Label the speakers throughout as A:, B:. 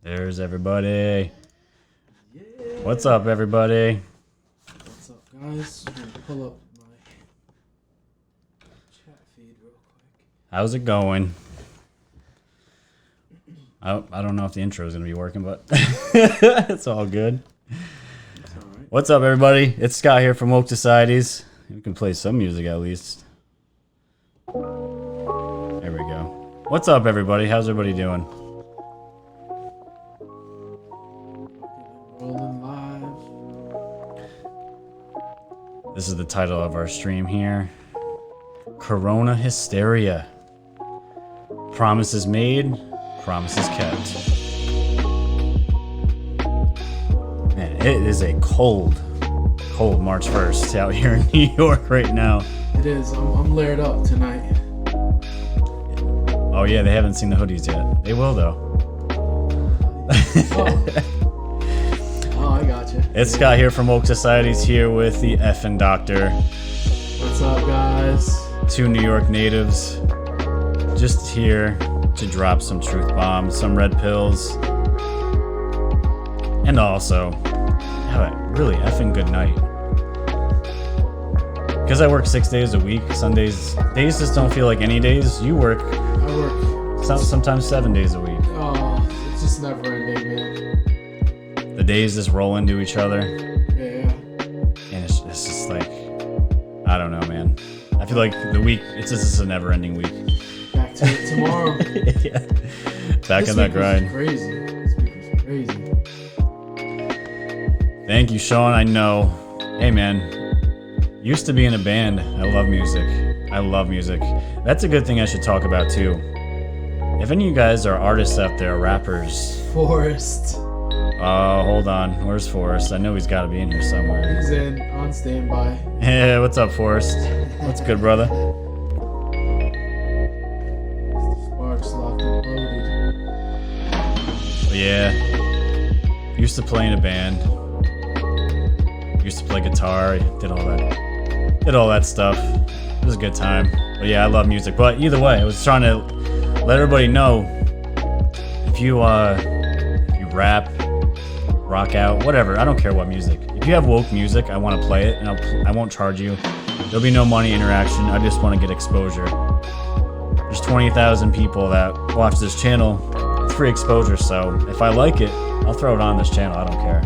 A: There's everybody. Yeah. What's up, everybody?
B: What's up, guys? I'm gonna pull up my chat feed real quick.
A: How's it going? I don't know if the intro is going to be working, but it's all good.
B: It's all right.
A: What's up, everybody? It's Scott here from Woke Societies. We can play some music at least. There we go. What's up, everybody? How's everybody doing?
B: Rolling live.
A: This is the title of our stream here. Corona Hysteria. Promises made, promises kept. Man, it is a cold March 1st out here in New York right now.
B: It is. I'm layered up tonight.
A: Oh yeah, they haven't seen the hoodies yet. They will though.
B: Oh, I gotcha.
A: It's Scott here from Woke Societies here with the effing doctor.
B: What's up, guys?
A: Two New York natives. Just here to drop some truth bombs, some red pills. And also, have a really effing good night. Because I work 6 days a week, days just don't feel like any days. You work.
B: I work.
A: Sometimes 7 days a week.
B: Oh, it's just never ending, man.
A: The days just roll into each other.
B: Yeah.
A: And it's just like, I don't know, man. I feel like the week, it's just a never-ending week.
B: Back to it tomorrow.
A: Yeah. Back in that grind.
B: This week was crazy.
A: Thank you, Sean. I know. Hey, man. Used to be in a band. I love music. That's a good thing I should talk about, too. If any of you guys are artists out there, rappers.
B: Forrest.
A: Hold on. Where's Forrest? I know he's got to be in here somewhere.
B: He's on standby.
A: Hey, what's up, Forrest? What's good, brother?
B: Sparks locked and loaded.
A: Yeah. Used to play in a band. Used to play guitar. Did all that stuff. It was a good time. But yeah, I love music. But either way, I was trying to let everybody know if you rap, rock out, whatever. I don't care what music. If you have woke music, I want to play it, and I won't charge you. There'll be no money interaction. I just want to get exposure. There's 20,000 people that watch this channel. It's free exposure, so if I like it, I'll throw it on this channel. I don't care.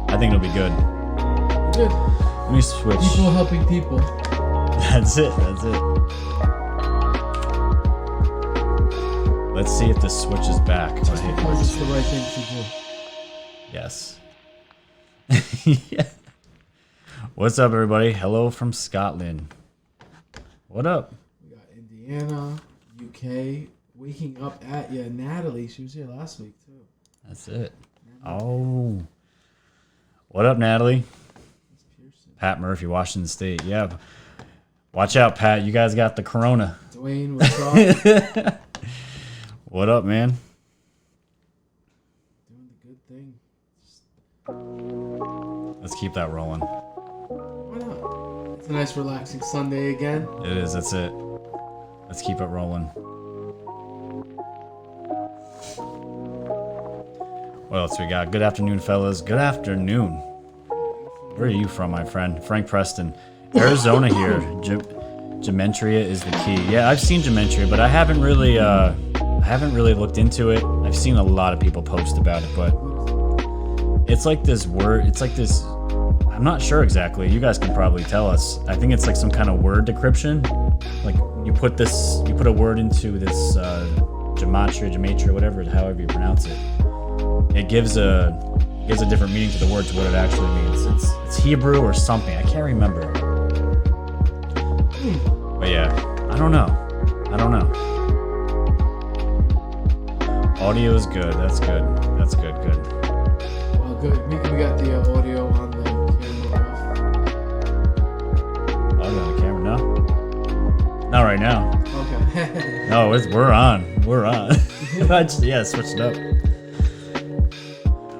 A: I think it'll be good.
B: Good.
A: Let me switch.
B: People helping people.
A: That's it. Let's see if this switches back.
B: Just because it's the right thing to do.
A: Yes. Yeah. What's up, everybody? Hello from Scotland. What up?
B: We got Indiana, UK, waking up at ya. Natalie, she was here last week too.
A: That's it. Oh. What up, Natalie? Pat Murphy, Washington State. Yeah. Watch out, Pat. You guys got the corona.
B: Dwayne, what's up?
A: What up, man?
B: Doing the good thing.
A: Let's keep that rolling.
B: Why not? It's a nice, relaxing Sunday again.
A: It is. That's it. Let's keep it rolling. What else we got? Good afternoon, fellas. Good afternoon. Where are you from, my friend? Frank Preston. Arizona here. Gematria is the key. Yeah, I've seen Gematria, but I haven't really looked into it. I've seen a lot of people post about it, but it's like this word. It's like this. I'm not sure exactly. You guys can probably tell us. I think it's like some kind of word decryption. Like you put a word into this gematria, whatever, however you pronounce it. It gives a different meaning to the word to what it actually means. It's Hebrew or something. I can't remember. But yeah, I don't know. Audio is good. That's good. Good.
B: Oh, good. We got the audio on the camera.
A: Audio on the camera? No? Not right now.
B: Okay.
A: No, we're on. Yeah, switched it up.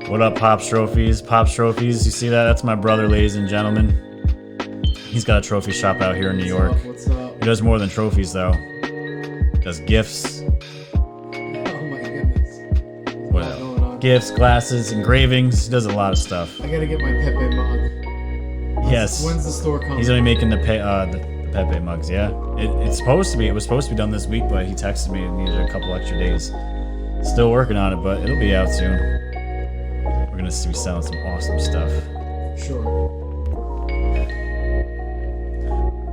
A: What up, Pops Trophies? Pops Trophies, you see that? That's my brother, ladies and gentlemen. He's got a trophy shop out here in New York.
B: What's up?
A: He does more than trophies, though. He does gifts.
B: Oh my goodness.
A: What
B: What's going on
A: gifts, glasses, engravings. He does a lot of stuff.
B: I gotta get my Pepe mug.
A: Yes.
B: When's the store coming?
A: He's only making the Pepe mugs, yeah. It was supposed to be done this week, but he texted me and needed a couple extra days. Still working on it, but it'll be out soon. We're gonna be selling some awesome stuff.
B: Sure.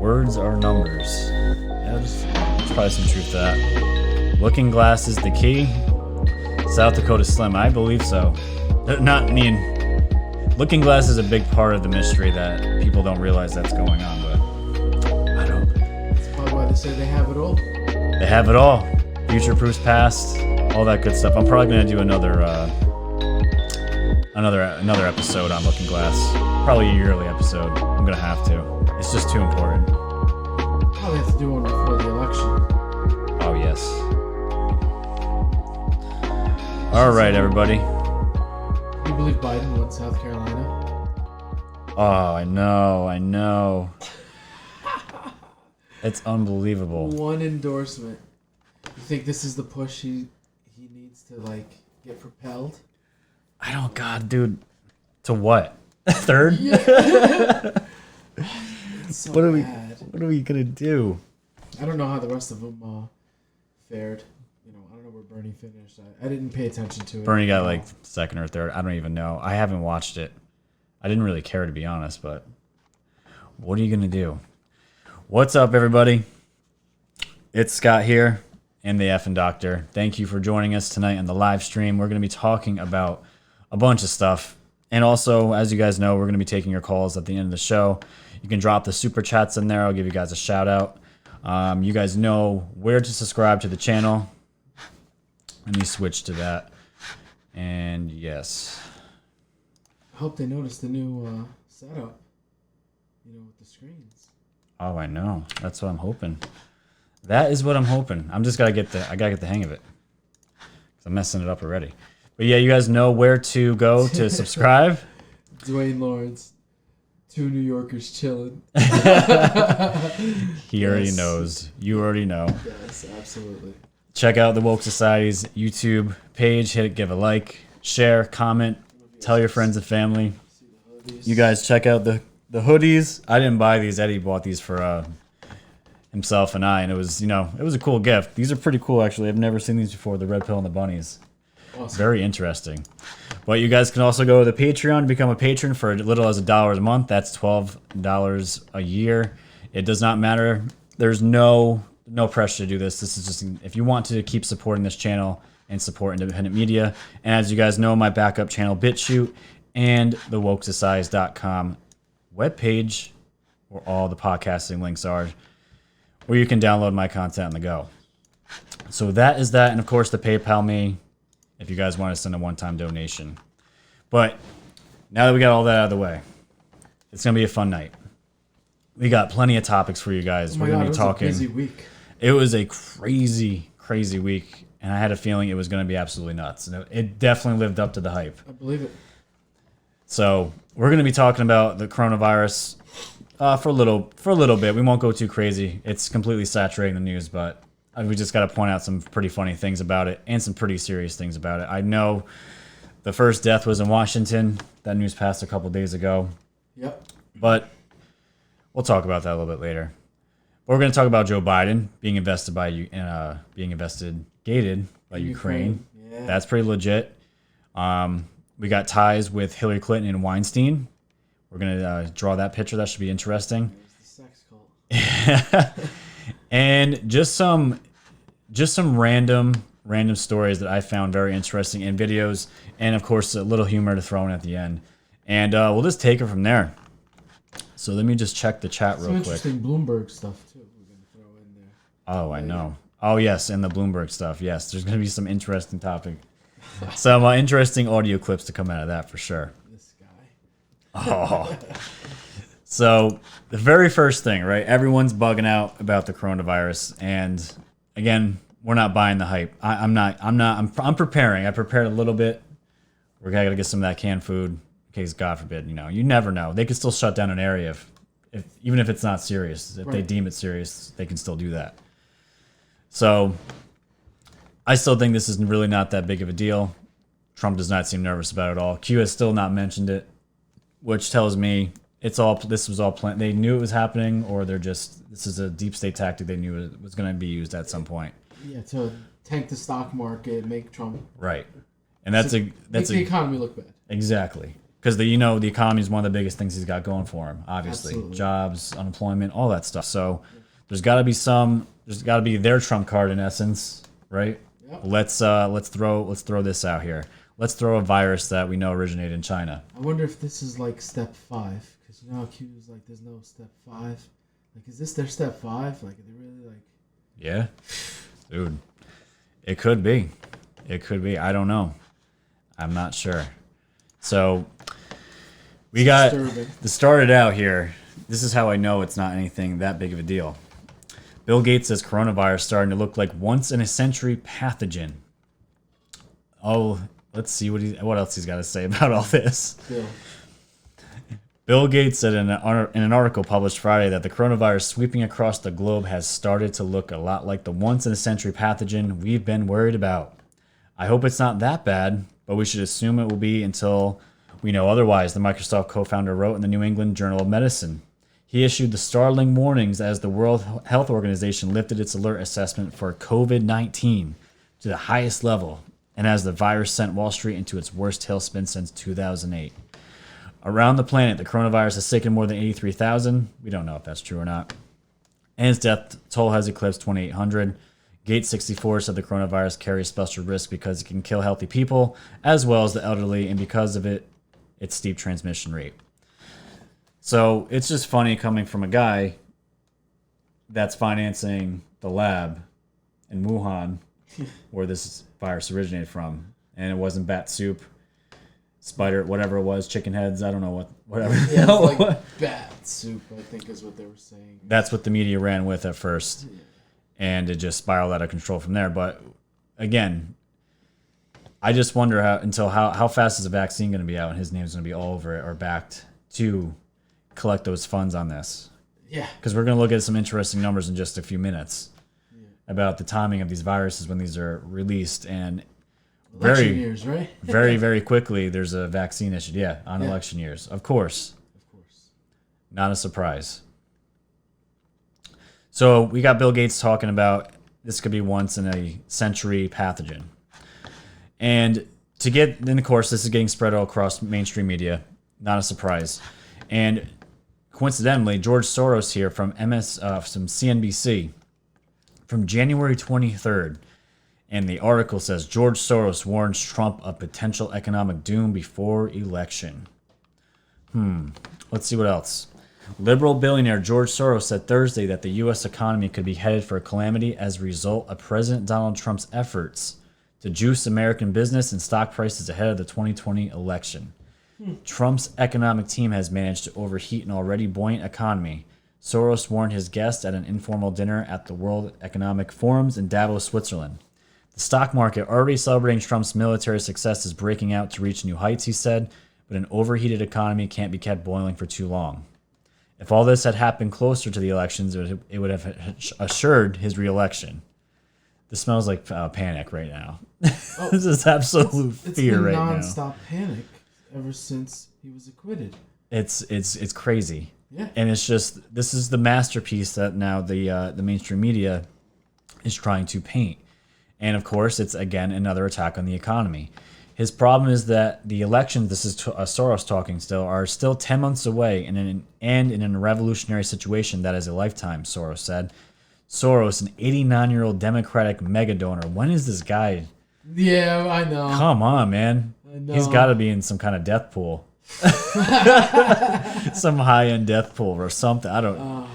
A: Words are numbers. Yeah, there's probably some truth to that. Looking glass is the key. South Dakota Slim, I believe so. Looking glass is a big part of the mystery that people don't realize that's going on, but I don't.
B: That's probably why they say they have it all.
A: They have it all. Future proofs past, all that good stuff. I'm probably gonna do another episode on Looking Glass. Probably a yearly episode. I'm gonna have to. It's just too important.
B: Probably have to do one before the election.
A: Oh yes. All right, everybody.
B: Can you believe Biden won South Carolina?
A: Oh, I know. It's unbelievable.
B: One endorsement. You think this is the push he needs to like get propelled?
A: I don't, God, dude. To what? Third?
B: Yeah. So
A: What are we gonna do?
B: I don't know how the rest of them fared. You know, I don't know where Bernie finished. I didn't pay attention to it.
A: Bernie got like second or third. I don't even know. I haven't watched it. I didn't really care, to be honest, but what are you gonna do? What's up, everybody? It's Scott here and the effing doctor. Thank you for joining us tonight on the live stream. We're gonna be talking about a bunch of stuff. And also, as you guys know, we're going to be taking your calls at the end of the show. You can drop the super chats in there. I'll give you guys a shout out. You guys know where to subscribe to the channel. Let me switch to that. And yes.
B: I hope they noticed the new setup. You know, with the screens.
A: Oh, I know. That's what I'm hoping. That is what I'm hoping. I gotta get the hang of it. 'Cause I'm messing it up already. But yeah, you guys know where to go to subscribe.
B: Dwayne Lawrence, two New Yorkers chilling.
A: He already knows. You already know.
B: Yes, absolutely.
A: Check out the Woke Society's YouTube page. Give a like, share, comment, tell your friends and family. You guys check out the hoodies. I didn't buy these. Eddie bought these for himself and I, and it was a cool gift. These are pretty cool, actually. I've never seen these before. The red pill and the bunnies. Awesome. Very interesting. But you guys can also go to the Patreon to become a patron for as little as $1 a month. That's $12 a year. It does not matter. There's no pressure to do this. This is just if you want to keep supporting this channel and support independent media. And as you guys know, my backup channel BitChute and the wokesociety.com webpage, where all the podcasting links are, where you can download my content on the go. So that is that, and of course the PayPal me, if you guys want to send a one-time donation. But now that we got all that out of the way, it's going to be a fun night. We got plenty of topics for you guys. We're going to be talking.
B: It was a crazy week.
A: It was a crazy, crazy week, and I had a feeling it was going to be absolutely nuts. And it definitely lived up to the hype.
B: I believe it.
A: So we're going to be talking about the coronavirus for a little bit. We won't go too crazy. It's completely saturating the news, but we just got to point out some pretty funny things about it and some pretty serious things about it. I know the first death was in Washington. That news passed a couple days ago.
B: Yep.
A: But we'll talk about that a little bit later. But we're going to talk about Joe Biden being investigated by Ukraine.
B: Yeah.
A: That's pretty legit. We got ties with Hillary Clinton and Weinstein. We're going to draw that picture. That should be interesting.
B: There's the sex cult.
A: And just some random stories that I found very interesting in videos, and of course a little humor to throw in at the end, and we'll just take it from there. So let me just check the chat real quick.
B: Interesting Bloomberg stuff too. We're gonna throw in there.
A: Oh, I know. Oh yes, and the Bloomberg stuff. Yes, there's gonna be some interesting topic, some interesting audio clips to come out of that for sure.
B: This guy.
A: Oh. So the very first thing, right? Everyone's bugging out about the coronavirus, and again, we're not buying the hype. I'm preparing. I prepared a little bit. We're gotta get some of that canned food in case, God forbid, you never know. They could still shut down an area if even if it's not serious. If they deem it serious, they can still do that. So I still think this is really not that big of a deal. Trump does not seem nervous about it at all. Q has still not mentioned it, which tells me this was all planned. They knew it was happening, or this is a deep state tactic they knew it was going to be used at some point.
B: Yeah, to tank the stock market, make Trump
A: right, and make
B: the economy look bad.
A: Exactly, because the economy is one of the biggest things he's got going for him. Obviously,
B: Absolutely.
A: Jobs, unemployment, all that stuff. So there's got to be their trump card in essence, right?
B: Yep.
A: Let's throw this out here. Let's throw a virus that we know originated in China.
B: I wonder if this is like step 5, because how Q is like, there's no step 5. Like, is this their step 5? Like, are they really like?
A: Yeah, dude, it could be. It could be. I don't know. I'm not sure. So we got this started out here. This is how I know it's not anything that big of a deal. Bill Gates says coronavirus starting to look like once in a century pathogen. Oh, let's see what else he's got to say about all this. Bill Gates said in an article published Friday that the coronavirus sweeping across the globe has started to look a lot like the once in a century pathogen we've been worried about. I hope it's not that bad, but we should assume it will be until we know otherwise, the Microsoft co-founder wrote in the New England Journal of Medicine. He issued the startling warnings as the World Health Organization lifted its alert assessment for COVID-19 to the highest level, and as the virus sent Wall Street into its worst tailspin since 2008. Around the planet, the coronavirus has sickened more than 83,000. We don't know if that's true or not. And its death toll has eclipsed 2,800. Gates 64 said the coronavirus carries special risk because it can kill healthy people as well as the elderly, and because of its steep transmission rate. So it's just funny coming from a guy that's financing the lab in Wuhan where this virus originated from. And it wasn't bat soup, spider, whatever it was, chicken heads, I don't know whatever.
B: Yeah, it's like bat soup, I think is what they were saying.
A: That's what the media ran with at first. Yeah. And it just spiraled out of control from there. But again, I just wonder how fast is the vaccine going to be out and his name's going to be all over it or backed to collect those funds on this. Yeah. Because we're going to look at some interesting numbers in just a few minutes about the timing of these viruses when these are released. And
B: election years, right?
A: very, very quickly, there's a vaccine issued. Yeah, on election years. Of course. Not a surprise. So we got Bill Gates talking about this could be once in a century pathogen. And then of course, this is getting spread all across mainstream media. Not a surprise. And coincidentally, George Soros here from CNBC from January 23rd. And the article says, George Soros warns Trump of potential economic doom before election. Let's see what else. Liberal billionaire George Soros said Thursday that the U.S. economy could be headed for a calamity as a result of President Donald Trump's efforts to juice American business and stock prices ahead of the 2020 election. Trump's economic team has managed to overheat an already buoyant economy. Soros warned his guests at an informal dinner at the World Economic Forums in Davos, Switzerland. The stock market, already celebrating Trump's military success, is breaking out to reach new heights, he said, but an overheated economy can't be kept boiling for too long. If all this had happened closer to the elections, it would have assured his reelection. This smells like panic right now. Oh, this is absolute fear right now.
B: It's been nonstop panic ever since he was acquitted.
A: It's crazy.
B: Yeah.
A: And it's just, this is the masterpiece that now the mainstream media is trying to paint. And of course, it's again another attack on the economy. His problem is that the elections, this is Soros talking still, are still 10 months away and in a revolutionary situation that is a lifetime, Soros said. Soros, an 89-year-old Democratic mega donor. When is this guy?
B: Yeah, I know.
A: Come on, man.
B: I know.
A: He's got to be in some kind of death pool. Some high-end death pool or something. I don't...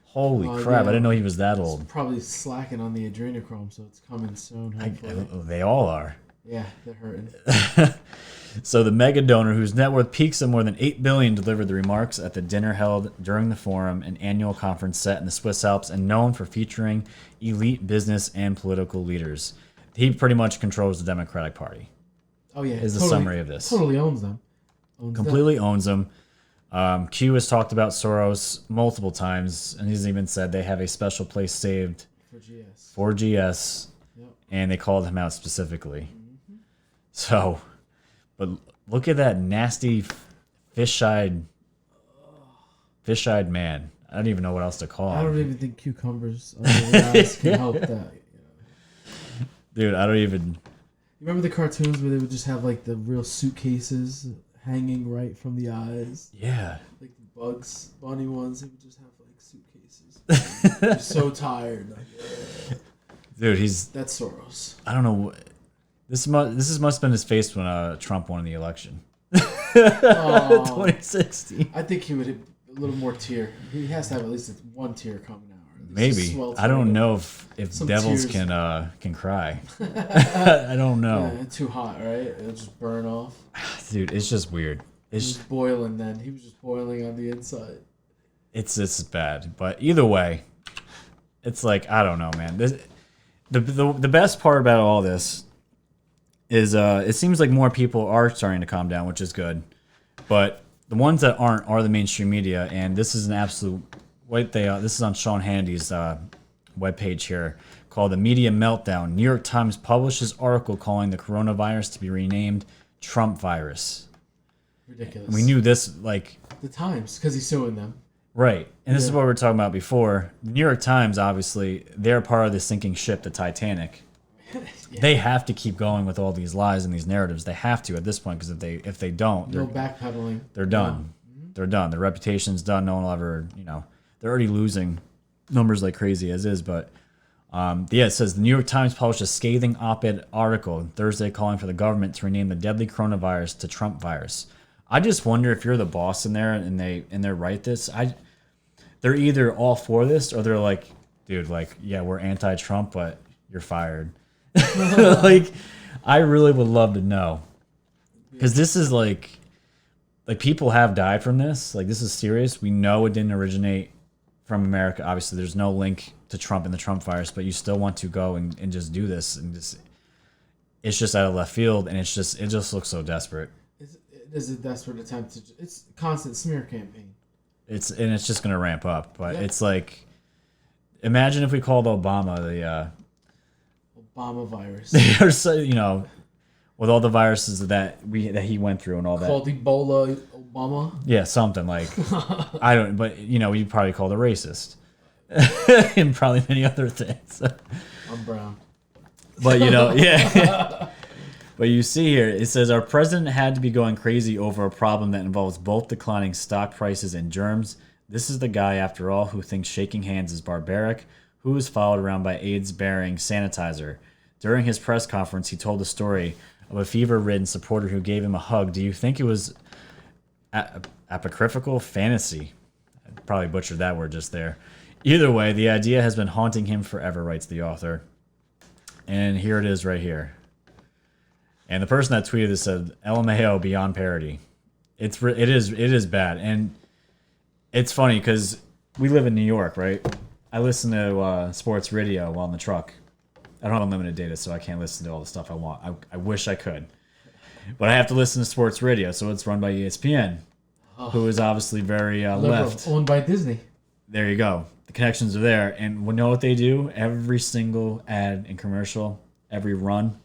A: Holy crap, I didn't know he was that old.
B: Probably slacking on the adrenochrome, so it's coming soon.
A: They all are.
B: Yeah, they're hurting.
A: So the mega donor, whose net worth peaks at more than $8 billion, delivered the remarks at the dinner held during the forum, an annual conference set in the Swiss Alps and known for featuring elite business and political leaders. He pretty much controls the Democratic Party.
B: Oh yeah,
A: is the summary of this.
B: Totally owns them.
A: Owns them. Q has talked about Soros multiple times, and he's even said they have a special place saved for GS, yep. And they called him out specifically. Mm-hmm. So But look at that nasty fish-eyed man. I don't even know what else to call him.
B: I don't even think cucumbers under the eyes can help that.
A: Dude, I don't even...
B: You remember the cartoons where they would just have like the real suitcases hanging right from the eyes?
A: Yeah.
B: Like the Bugs Bunny ones, they would just have like suitcases. They're so tired. Like,
A: dude,
B: that's Soros.
A: I don't know. This must have been his face when Trump won the election. 2016.
B: I think he would have a little more tear. He has to have at least one tear coming out.
A: Maybe. I don't know if devils can cry. I don't know.
B: Yeah, too hot, right? It'll just burn off.
A: Dude, it's just weird.
B: It's just boiling then. He was just boiling on the inside.
A: It's bad. But either way, it's like, I don't know, man. The best part about all this is it seems like more people are starting to calm down, which is good. But the ones that aren't are the mainstream media, and this is an absolute... this is on Sean Hannity's webpage here, called The Media Meltdown. New York Times publishes article calling the coronavirus to be renamed Trumpvirus.
B: Ridiculous.
A: And we knew this, like...
B: The Times, because he's suing them.
A: Right. And this is what we were talking about before. The New York Times, obviously, they're part of the sinking ship, the Titanic. Yeah. They have to keep going with all these lies and these narratives. They have to at this point, because if they don't...
B: No backpedaling.
A: They're done. Mm-hmm. They're done. Their reputation's done. No one will ever, They're already losing numbers like crazy as is, but it says the New York Times published a scathing op-ed article Thursday calling for the government to rename the deadly coronavirus to Trumpvirus. I just wonder if you're the boss in there and they write this. They're either all for this or they're like, dude, like, yeah, we're anti-Trump, but you're fired. Like, I really would love to know, because this is like people have died from this. Like, this is serious. We know it didn't originate from America. Obviously, there's no link to Trump and the Trump virus, but you still want to go and just do this, and it's just out of left field, and it just looks so desperate.
B: It is a desperate attempt to. It's a constant smear campaign. It's
A: just going to ramp up, but it's like, imagine if we called Obama the
B: Obama virus.
A: With all the viruses that he went through and all that.
B: Called Ebola Obama?
A: Yeah, something like... I don't... But, you'd probably call it racist. And probably many other things.
B: I'm brown.
A: But, yeah. But you see here, it says, our president had to be going crazy over a problem that involves both declining stock prices and germs. This is the guy, after all, who thinks shaking hands is barbaric, who is followed around by AIDS-bearing sanitizer. During his press conference, he told the story of a fever-ridden supporter who gave him a hug. Do you think it was apocryphal fantasy? I probably butchered that word just there. Either way, the idea has been haunting him forever, writes the author. And here it is right here. And the person that tweeted this said, LMAO beyond parody. It is bad. And it's funny because we live in New York, right? I listen to sports radio while in the truck. I don't have unlimited data, so I can't listen to all the stuff I want. I wish I could. But I have to listen to sports radio, so it's run by ESPN, who is obviously very left.
B: Owned by Disney.
A: There you go. The connections are there. And we know what they do? Every single ad and commercial, every run,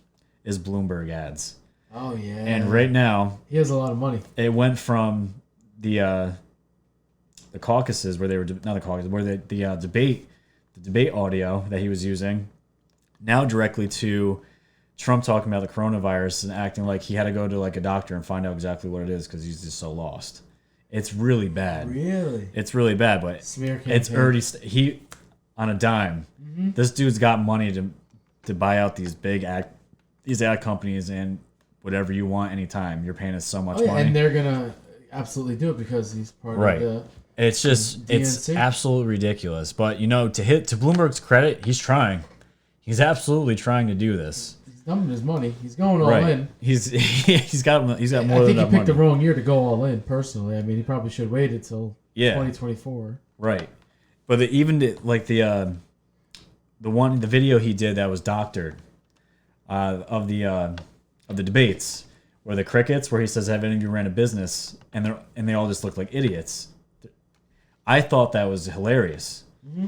A: is Bloomberg ads.
B: Oh, yeah.
A: And right now...
B: He has a lot of money.
A: It went from the caucuses, where they were... Not the caucuses, where the debate audio that he was using... Now directly to Trump talking about the coronavirus and acting like he had to go to like a doctor and find out exactly what it is because he's just so lost. It's really bad.
B: Really?
A: It's really bad, but it's already he on a dime. Mm-hmm. This dude's got money to buy out these ad companies and whatever you want anytime. You're paying us so much money,
B: and they're gonna absolutely do it because he's part of the.
A: It's absolutely ridiculous. But to Bloomberg's credit, he's trying. He's absolutely trying to do this.
B: He's dumping his money. He's going all in.
A: He's got more than enough money.
B: I think he picked the wrong year to go all in. Personally, I mean, he probably should have waited till 2024.
A: Right, but the video he did that was doctored of the debates where the crickets, where he says, "Have any of you ran a business?" and they all just look like idiots. I thought that was hilarious. Mm-hmm.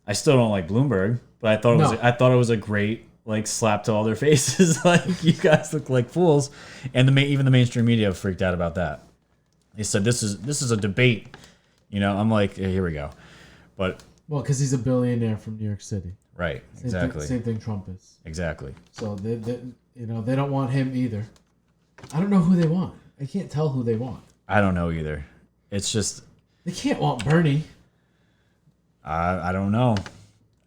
A: I still don't like Bloomberg. But I thought it was a great like slapped to all their faces. Like, you guys look like fools. And even the mainstream media freaked out about that. They said this is a debate. You know, I'm like, here we go. But
B: well, because he's a billionaire from New York City.
A: Right. Exactly.
B: Same thing Trump is.
A: Exactly.
B: So they they don't want him either. I don't know who they want. I can't tell who they want.
A: I don't know either. It's just
B: they can't want Bernie.
A: I don't know.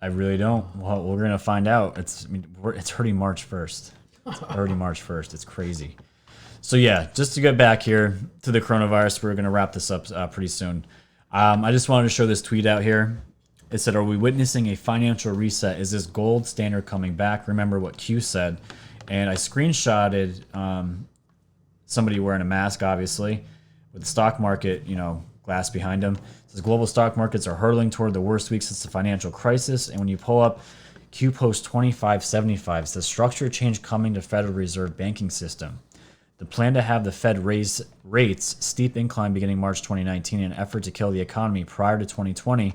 A: I really don't. Well, we're gonna find out. It's already March 1st. It's already March 1st. It's crazy. So yeah, just to get back here to the coronavirus, we're gonna wrap this up pretty soon. I just wanted to show this tweet out here. It said, "Are we witnessing a financial reset? Is this gold standard coming back?" Remember what Q said, and I screenshotted somebody wearing a mask, obviously, with the stock market, glass behind him. It says global stock markets are hurtling toward the worst week since the financial crisis. And when you pull up Q post 2575, it says structure change coming to Federal Reserve banking system. The plan to have the Fed raise rates, steep incline beginning March 2019 in an effort to kill the economy prior to 2020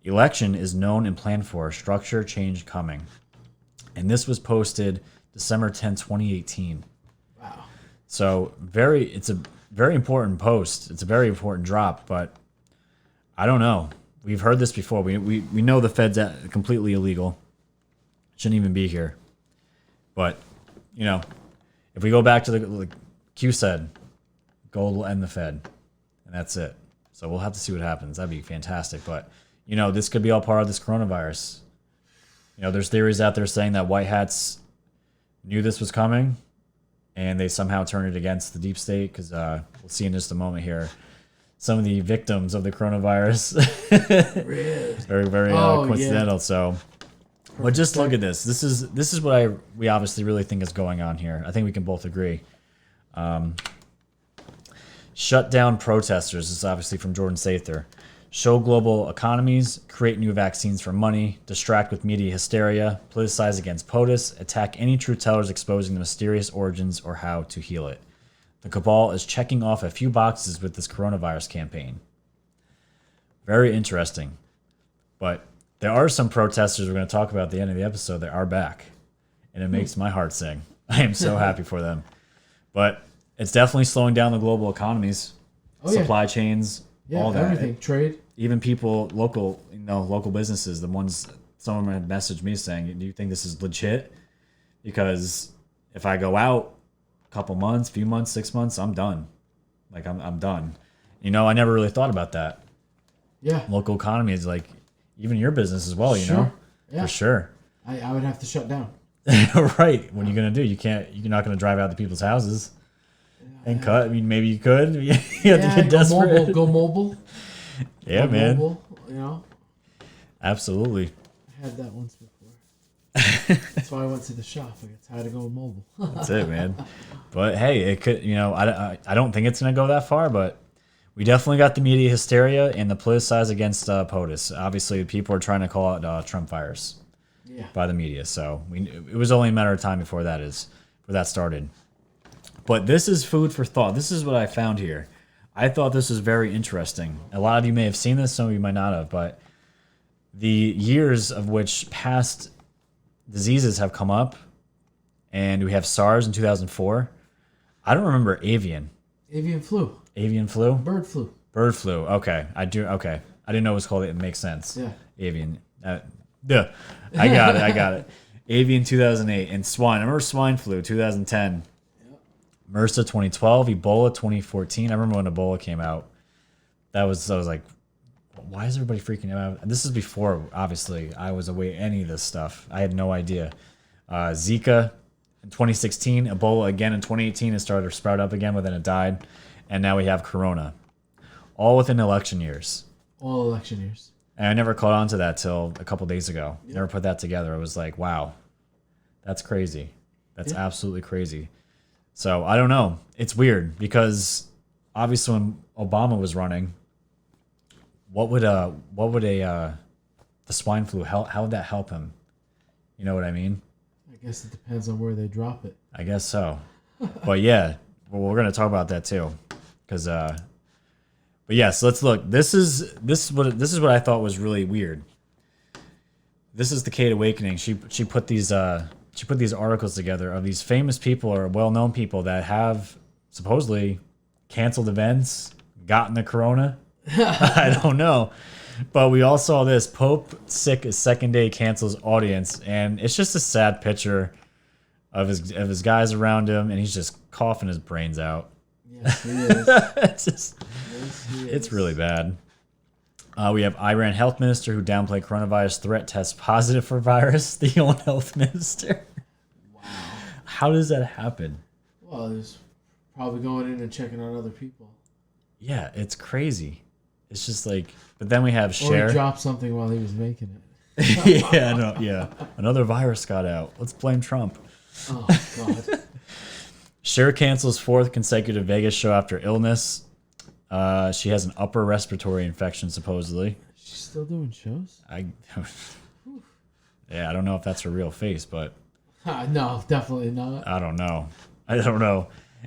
A: election is known and planned for. Structure change coming. And this was posted December 10, 2018.
B: Wow.
A: So it's a very important post. It's a very important drop, but I don't know. We've heard this before. We know the Fed's completely illegal. Shouldn't even be here. But, if we go back to the Q said, gold will end the Fed. And that's it. So we'll have to see what happens. That'd be fantastic. But, this could be all part of this coronavirus. There's theories out there saying that white hats knew this was coming and they somehow turned it against the deep state, because we'll see in just a moment here some of the victims of the coronavirus. Very, very coincidental. Yeah. So, but just look at this. This is what we obviously really think is going on here. I think we can both agree. Shut down protesters. This is obviously from Jordan Sather. Show global economies, create new vaccines for money, distract with media hysteria, politicize against POTUS, attack any truth tellers exposing the mysterious origins or how to heal it. The cabal is checking off a few boxes with this coronavirus campaign. Very interesting. But there are some protesters we're going to talk about at the end of the episode that are back. And it makes my heart sing. I am so happy for them. But it's definitely slowing down the global economies, supply chains, all that.
B: Everything, trade.
A: Even people, local businesses, someone had messaged me saying, "Do you think this is legit? Because if I go out a couple months, few months, 6 months, I'm done. Like I'm done." I never really thought about that.
B: Yeah.
A: Local economy is like even your business as well,
B: Yeah.
A: For sure.
B: I would have to shut down.
A: Right. What are you gonna do? You're not gonna drive out to people's houses and cut. I mean, maybe you could. You have to get desperate.
B: Go mobile.
A: Yeah,
B: go
A: man.
B: Mobile,
A: Absolutely.
B: I had that once before. That's why I went to the shop. I got tired of going mobile.
A: That's it, man. But hey, it could. I don't think it's gonna go that far, but we definitely got the media hysteria and the politicize against POTUS. Obviously, people are trying to call it Trumpvirus by the media. So it was only a matter of time before that started. But this is food for thought. This is what I found here. I thought this was very interesting. A lot of you may have seen this, some of you might not have, but the years of which past diseases have come up, and we have SARS in 2004. I don't remember avian.
B: Avian flu.
A: Avian flu?
B: Bird flu.
A: Bird flu. Okay. I didn't know it was called it. It makes sense.
B: Yeah.
A: Avian. Duh. I got it. Avian 2008. And swine. I remember swine flu 2010. MRSA 2012, Ebola 2014. I remember when Ebola came out. I was like, why is everybody freaking out? This is before, obviously, I was aware of any of this stuff. I had no idea. Zika in 2016, Ebola again in 2018. It started to sprout up again, but then it died. And now we have Corona. All within election years.
B: All election years.
A: And I never caught on to that till a couple days ago. Yep. Never put that together. I was like, wow, that's crazy. That's absolutely crazy. So I don't know. It's weird because obviously when Obama was running, what would the swine flu, how would that help him? You know what I mean?
B: I guess it depends on where they drop it.
A: I guess so. But yeah, well, we're gonna talk about that too, because but yes, let's look. This is what I thought was really weird. this is the Kate Awakening. She put these articles together of these famous people or well-known people that have supposedly canceled events, gotten the corona. I don't know. But we all saw this. Pope sick as second day cancels audience, and it's just a sad picture of his guys around him, and he's just coughing his brains out.
B: Yes, he is.
A: It's really bad. We have Iran health minister who downplayed coronavirus threat, tests positive for virus. The own health minister.
B: Wow.
A: How does that happen?
B: Well, he's probably going in and checking on other people.
A: Yeah, it's crazy. It's just like, but then we have
B: Or
A: Cher.
B: he dropped something while he was making it.
A: Yeah, no, yeah. Another virus got out. Let's blame Trump.
B: Oh, God.
A: Cher cancels fourth consecutive Vegas show after illness. She has an upper respiratory infection, supposedly.
B: She's still doing shows?
A: Yeah, I don't know if that's her real face, but
B: No, definitely not.
A: I don't know.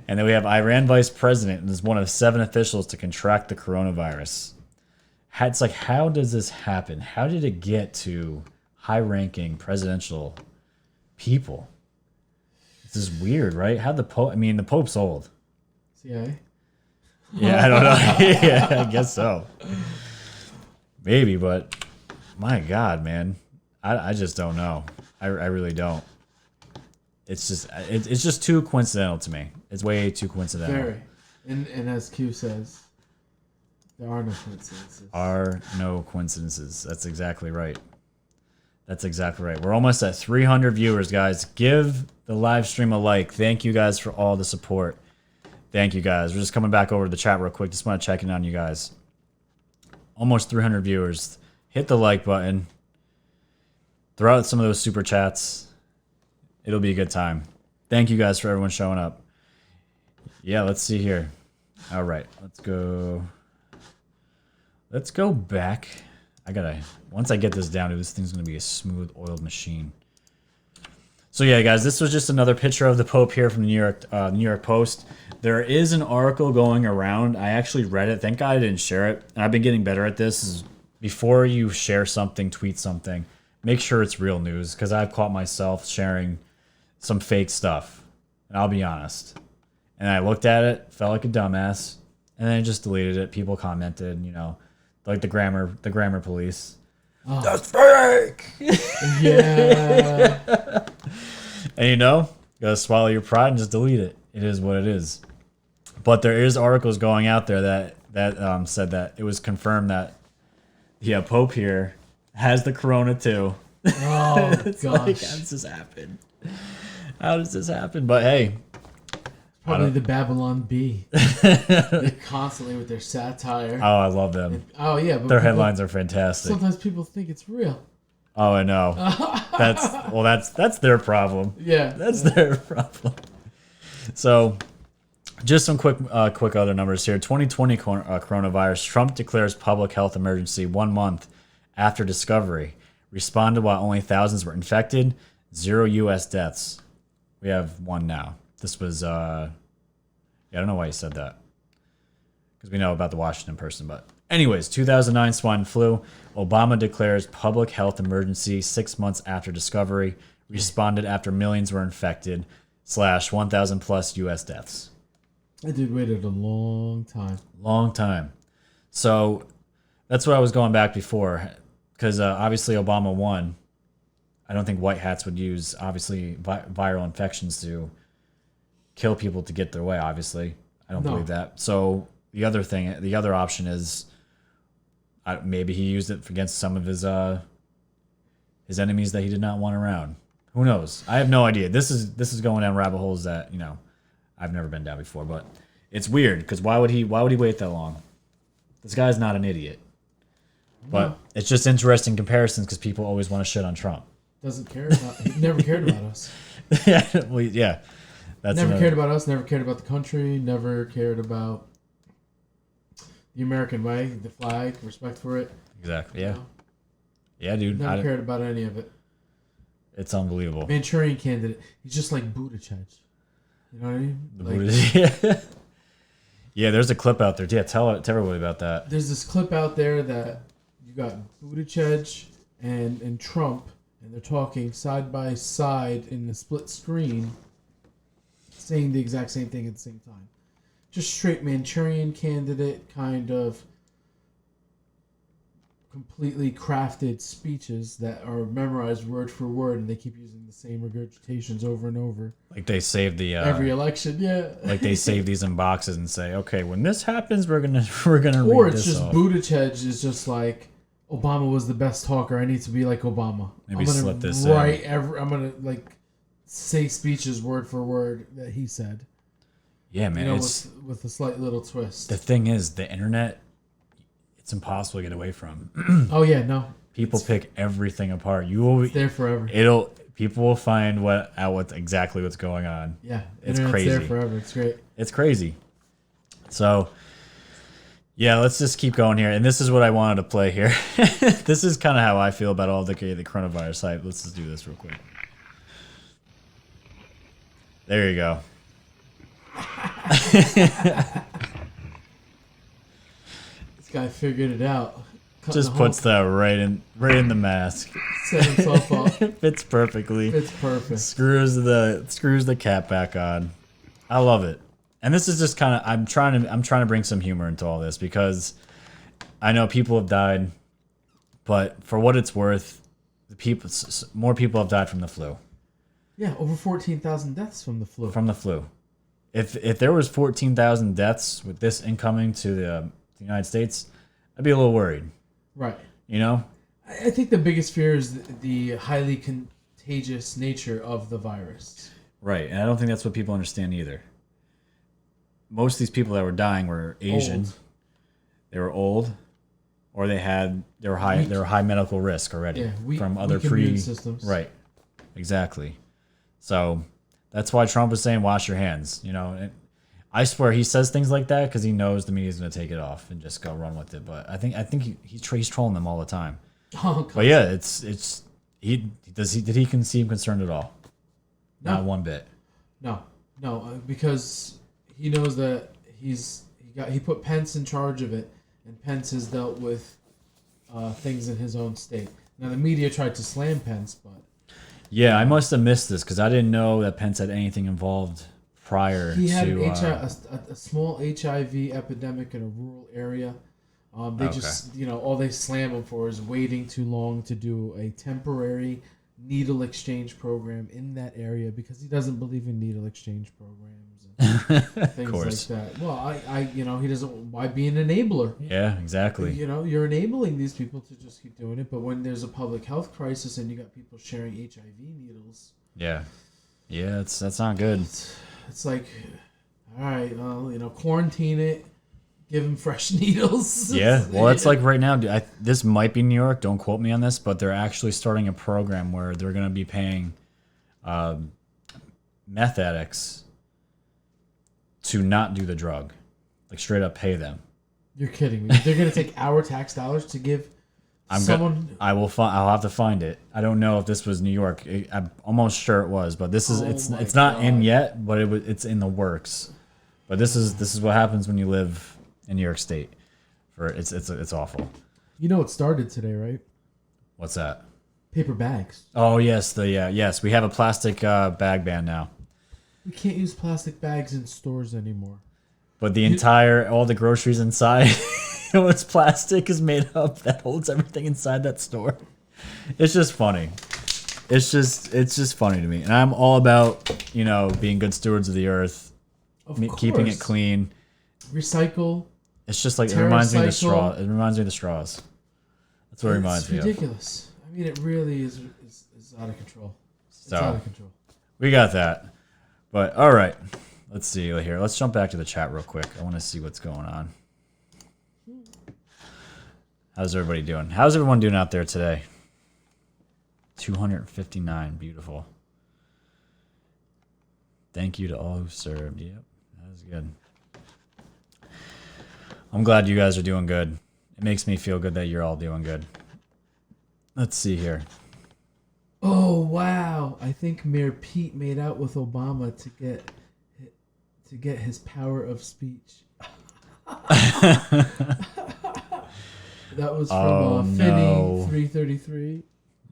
A: And then we have Iran vice president and is one of 7 officials to contract the coronavirus. It's like, how does this happen? How did it get to high-ranking presidential people? This is weird, right? How the Pope? I mean, the Pope's old.
B: CIA?
A: Yeah, I don't know. Yeah, I guess so. Maybe, but my God, man, I just don't know. I really don't. It's just too coincidental to me. It's way too coincidental.
B: Very. And as Q says, there are no coincidences.
A: Are no coincidences. That's exactly right. We're almost at 300 viewers, guys. Give the live stream a like. Thank you guys for all the support. Thank you guys. We're just coming back over to the chat real quick. Just want to check in on you guys. Almost 300 viewers. Hit the like button. Throw out some of those super chats. It'll be a good time. Thank you guys for everyone showing up. Yeah, let's see here. All right, let's go. Let's go back. Once I get this down, this thing's gonna be a smooth oiled machine. So yeah, guys, this was just another picture of the Pope here from the New York Post. There is an article going around. I actually read it. Thank God I didn't share it. And I've been getting better at this. Is before you share something, tweet something, make sure it's real news, because I've caught myself sharing some fake stuff. And I'll be honest. And I looked at it, felt like a dumbass, and then I just deleted it. People commented, like the grammar police.
B: Oh.
A: That's fake.
B: Yeah.
A: And you gotta swallow your pride and just delete it. It is what it is. But there is articles going out there that said that it was confirmed that Pope here has the corona too.
B: Oh,
A: It's
B: gosh.
A: like, how does this happen? How does this happen? But hey,
B: Probably the Babylon Bee. They're constantly with their satire.
A: oh, I love them.
B: Oh, yeah. But
A: Their
B: people-
A: headlines are fantastic.
B: Sometimes people think it's real.
A: Oh, I know. That's their problem.
B: Yeah.
A: That's their problem. So, just some quick other numbers here. 2020 coronavirus. Trump declares public health emergency 1 month after discovery. Responded while only thousands were infected. 0 U.S. deaths. We have 1 now. This was, I don't know why he said that. Because we know about the Washington person. But anyways, 2009 swine flu. Obama declares public health emergency 6 months after discovery. Responded after millions were infected. / 1,000 plus U.S. deaths.
B: That dude waited a long time.
A: Long time. So that's what I was going back before. Because obviously Obama won. I don't think white hats would use, obviously, viral infections to kill people to get their way, obviously. I don't believe that. So the other option is maybe he used it against some of his enemies that he did not want around. Who knows? I have no idea. This is going down rabbit holes that, I've never been down before, but it's weird because why would he wait that long? This guy's not an idiot. But it's just interesting comparisons because people always want to shit on Trump.
B: Doesn't care about. He never cared about us.
A: Yeah. That's
B: never cared about us. Never cared about the country. Never cared about the American way, the flag, respect for it.
A: Exactly. Yeah. Yeah, dude.
B: Never cared about any of it.
A: It's unbelievable.
B: Manchurian candidate. He's just like Buttigieg. You know what I mean?
A: Yeah. Yeah, there's a clip out there. Yeah, tell everybody about that.
B: There's this clip out there that you got Buttigieg and Trump and they're talking side by side in the split screen, saying the exact same thing at the same time. Just straight Manchurian Candidate kind of completely crafted speeches that are memorized word for word, and they keep using the same regurgitations over and over.
A: Like they save the
B: every election, yeah.
A: Like they save these in boxes and say, okay, when this happens, we're gonna
B: or
A: read
B: it's
A: this
B: just
A: off.
B: Buttigieg is just like, Obama was the best talker. I need to be like Obama.
A: Maybe
B: I'm gonna
A: slip this
B: I'm gonna like say speeches word for word that he said.
A: Yeah, man.
B: You know,
A: it's
B: with a slight little twist.
A: the thing is, the internet. It's impossible to get away from.
B: Oh yeah, no.
A: People pick everything apart. You will.
B: It's there forever.
A: People will find what's exactly what's going on.
B: Yeah,
A: it's
B: internet's
A: crazy.
B: there forever. It's great.
A: It's crazy. So, yeah, let's just keep going here. And this is what I wanted to play here. This is kind of how I feel about all the coronavirus hype. Let's just do this real quick. There you go.
B: This guy figured it out.
A: Just puts that right in the mask.
B: Set himself up.
A: Fits perfectly.
B: It's perfect.
A: Screws the cap back on. I love it. And this is just kind of I'm trying to bring some humor into all this because I know people have died, but for what it's worth, more people have died from the flu.
B: Yeah, over 14,000 deaths from the flu.
A: From the flu. If there was 14,000 deaths with this incoming to the United States, I'd be a little worried.
B: Right.
A: You know?
B: I think the biggest fear is the highly contagious nature of the virus.
A: Right, and I don't think that's what people understand either. Most of these people that were dying were Asian.
B: Old.
A: They were old, or they were high medical risk already from other
B: immune systems.
A: Right, exactly. So that's why Trump was saying wash your hands. You know, and I swear he says things like that because he knows the media's going to take it off and just go run with it. But I think he's trolling them all the time.
B: Oh,
A: but yeah, did he seem concerned at all?
B: No.
A: Not one bit.
B: No, because he knows that he put Pence in charge of it, and Pence has dealt with things in his own state. Now the media tried to slam Pence, but
A: yeah, I must have missed this because I didn't know that Pence had anything involved prior to.
B: He had a small HIV epidemic in a rural area. Just all they slam him for is waiting too long to do a temporary needle exchange program in that area because he doesn't believe in needle exchange programs and things like that. Well, he doesn't. Why be an enabler?
A: Yeah, exactly.
B: You're enabling these people to just keep doing it. But when there's a public health crisis and you got people sharing HIV needles,
A: that's not good.
B: It's like, all right, well, quarantine it. Give him fresh needles.
A: Yeah, well, it's like right now. This might be New York. Don't quote me on this, but they're actually starting a program where they're going to be paying meth addicts to not do the drug, like straight up pay them.
B: You're kidding me? They're going to take our tax dollars to give someone.
A: I'll have to find it. I don't know if this was New York. I'm almost sure it was, but this is it's not in yet, but it's in the works. But this is what happens when you live in New York State. It's awful.
B: You know what started today, right?
A: What's that?
B: Paper bags.
A: Oh yes, yes. We have a plastic bag ban now.
B: We can't use plastic bags in stores anymore.
A: But all the groceries inside, it's plastic is made up that holds everything inside that store. It's just funny. It's just funny to me, and I'm all about being good stewards of the earth, keeping it clean. Recycle. It's just like it reminds me of the straw. It reminds me of the straws. That's what it reminds me of.
B: It's ridiculous. I mean, it really is out of control. It's out of control.
A: We got that. But all right, let's see here. Let's jump back to the chat real quick. I want to see what's going on. How's everybody doing? How's everyone doing out there today? 259. Beautiful. Thank you to all who served. Yep, that was good. I'm glad you guys are doing good. It makes me feel good that you're all doing good. Let's see here.
B: Oh wow! I think Mayor Pete made out with Obama to get his power of speech. That was from Finney 333.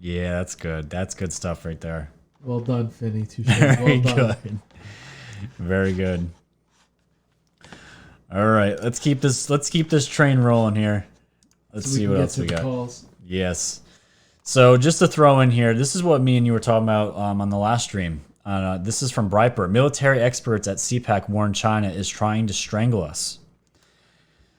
A: Yeah, that's good. That's good stuff right there.
B: Well done, Finney. Touche.
A: Very
B: Well done.
A: good. Very good. All right, let's keep this train rolling here. Let's see what else we got.
B: Calls.
A: Yes. So just to throw in here, this is what me and you were talking about on the last stream. This is from Breitbart. Military experts at CPAC warn China is trying to strangle us.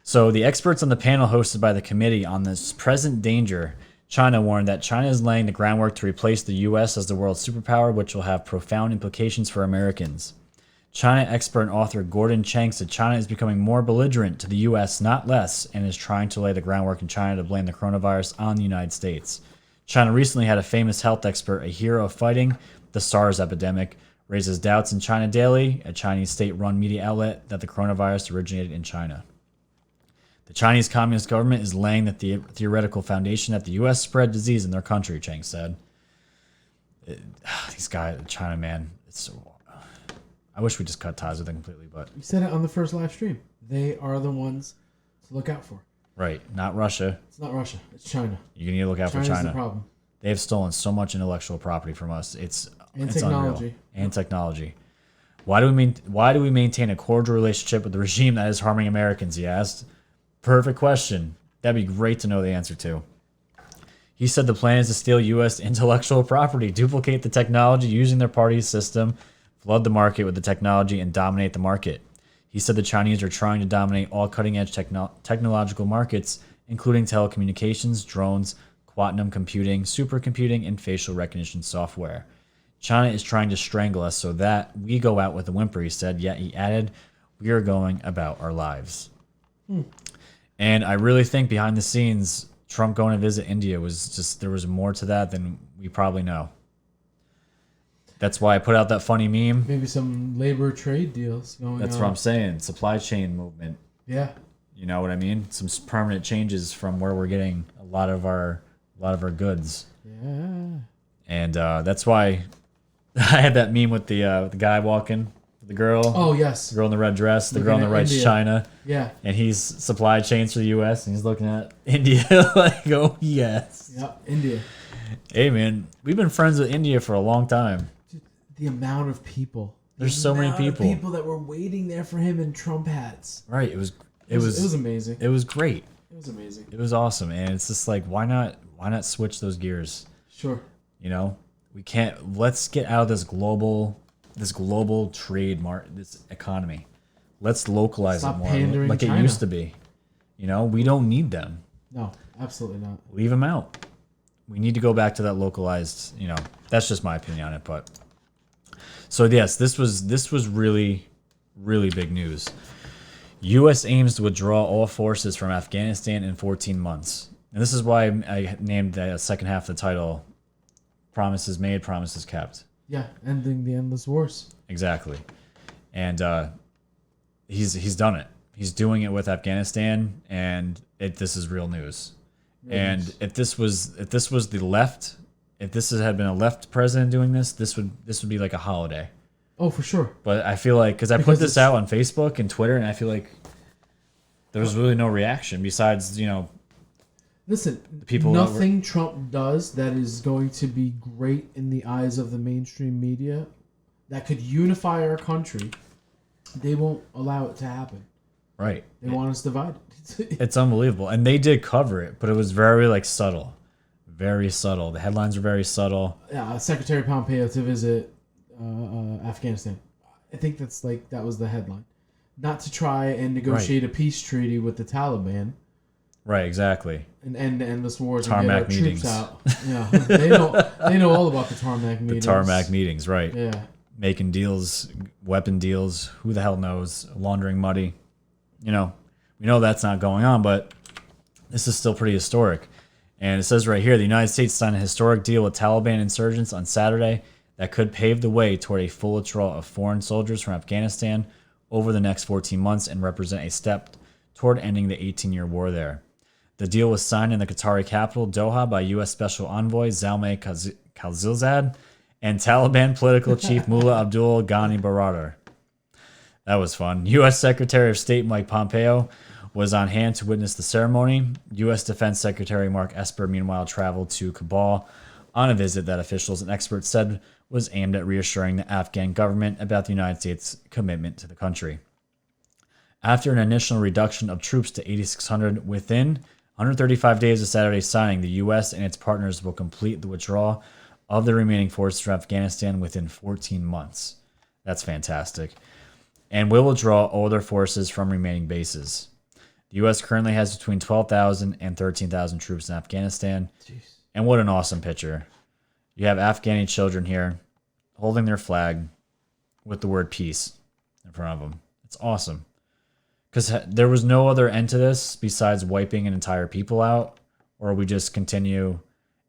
A: So the experts on the panel hosted by the committee on this present danger, China warned that China is laying the groundwork to replace the U.S. as the world's superpower, which will have profound implications for Americans. China expert and author Gordon Chang said China is becoming more belligerent to the U.S., not less, and is trying to lay the groundwork in China to blame the coronavirus on the United States. China recently had a famous health expert, a hero of fighting the SARS epidemic, raises doubts in China Daily, a Chinese state-run media outlet, that the coronavirus originated in China. The Chinese Communist government is laying the theoretical foundation that the U.S. spread disease in their country, Chang said. These guys, China, man, it's so... I wish we just cut ties with them completely, but...
B: You said it on the first live stream. They are the ones to look out for.
A: Right, not Russia.
B: It's not Russia. It's China.
A: You need to look out for China.
B: China's the problem.
A: They've stolen so much intellectual property from us. It's
B: technology.
A: Unreal. And technology. Why do we maintain a cordial relationship with the regime that is harming Americans, he asked. Perfect question. That'd be great to know the answer to. He said the plan is to steal U.S. intellectual property, duplicate the technology using their party's system, flood the market with the technology, and dominate the market. He said the Chinese are trying to dominate all cutting-edge technological markets, including telecommunications, drones, quantum computing, supercomputing, and facial recognition software. China is trying to strangle us so that we go out with a whimper, he said, yet he added, we are going about our lives. And I really think behind the scenes, Trump going to visit India was just, there was more to that than we probably know. That's why I put out that funny meme.
B: Maybe some labor trade deals going on.
A: That's what I'm saying. Supply chain movement.
B: Yeah.
A: You know what I mean? Some permanent changes from where we're getting a lot of our goods.
B: Yeah.
A: And that's why I had that meme with the guy walking, the girl.
B: Oh yes.
A: The girl in the red dress. The
B: Looking
A: girl on the
B: at
A: right's
B: India.
A: China.
B: Yeah.
A: And he's supply chains for the U.S. and he's looking at India like, oh yes.
B: Yep. India.
A: Hey man, we've been friends with India for a long time.
B: The amount of people.
A: There's so many people.
B: People that were waiting there for him in Trump hats.
A: Right. It was
B: amazing.
A: It was great.
B: It was amazing.
A: It was awesome. And it's just like, why not switch those gears?
B: Sure.
A: You know, let's get out of this global trade this economy. Let's localize
B: Stop
A: it more
B: pandering
A: like
B: China.
A: it used to be. You know, we don't need them.
B: No, absolutely not.
A: Leave them out. We need to go back to that localized, you know, that's just my opinion on it, but so yes, this was really, really big news. U.S. aims to withdraw all forces from Afghanistan in 14 months. And this is why I named the second half of the title, Promises Made, Promises Kept.
B: Yeah, ending the endless wars.
A: Exactly. And he's done it. He's doing it with Afghanistan, and this is real news. And if this was the left, if this had been a left president doing this would be like a holiday.
B: Oh, for sure.
A: But I feel like because I put this out on Facebook and Twitter, and I feel like there was really no reaction besides, you know.
B: Listen,
A: people
B: nothing Trump does that is going to be great in the eyes of the mainstream media that could unify our country, they won't allow it to happen.
A: Right.
B: They want us divided.
A: It's unbelievable. And they did cover it, but it was very like subtle. Very subtle. The headlines were very subtle.
B: Yeah, Secretary Pompeo to visit Afghanistan. I think that was the headline. Not to try and negotiate a peace treaty with the Taliban.
A: Right, exactly.
B: And end the endless wars
A: tarmac
B: and get our
A: meetings.
B: troops out. Yeah, they know all about the tarmac meetings.
A: The tarmac meetings, right.
B: Yeah.
A: Making deals, weapon deals, who the hell knows, laundering money. You know, we know that's not going on, but this is still pretty historic. And it says right here, the United States signed a historic deal with Taliban insurgents on Saturday that could pave the way toward a full withdrawal of foreign soldiers from Afghanistan over the next 14 months and represent a step toward ending the 18-year war there. The deal was signed in the Qatari capital, Doha, by U.S. Special Envoy Zalmay Khalilzad and Taliban political chief Mullah Abdul Ghani Baradar. That was fun. U.S. Secretary of State Mike Pompeo was on hand to witness the ceremony. U.S. Defense Secretary Mark Esper, meanwhile, traveled to Kabul on a visit that officials and experts said was aimed at reassuring the Afghan government about the United States' commitment to the country. After an initial reduction of troops to 8,600 within 135 days of Saturday's signing, the U.S. and its partners will complete the withdrawal of the remaining forces from Afghanistan within 14 months. That's fantastic. And will withdraw all their forces from remaining bases. The U.S. currently has between 12,000 and 13,000 troops in Afghanistan. Jeez. And what an awesome picture. You have Afghani children here holding their flag with the word peace in front of them. It's awesome. Because there was no other end to this besides wiping an entire people out, or we just continue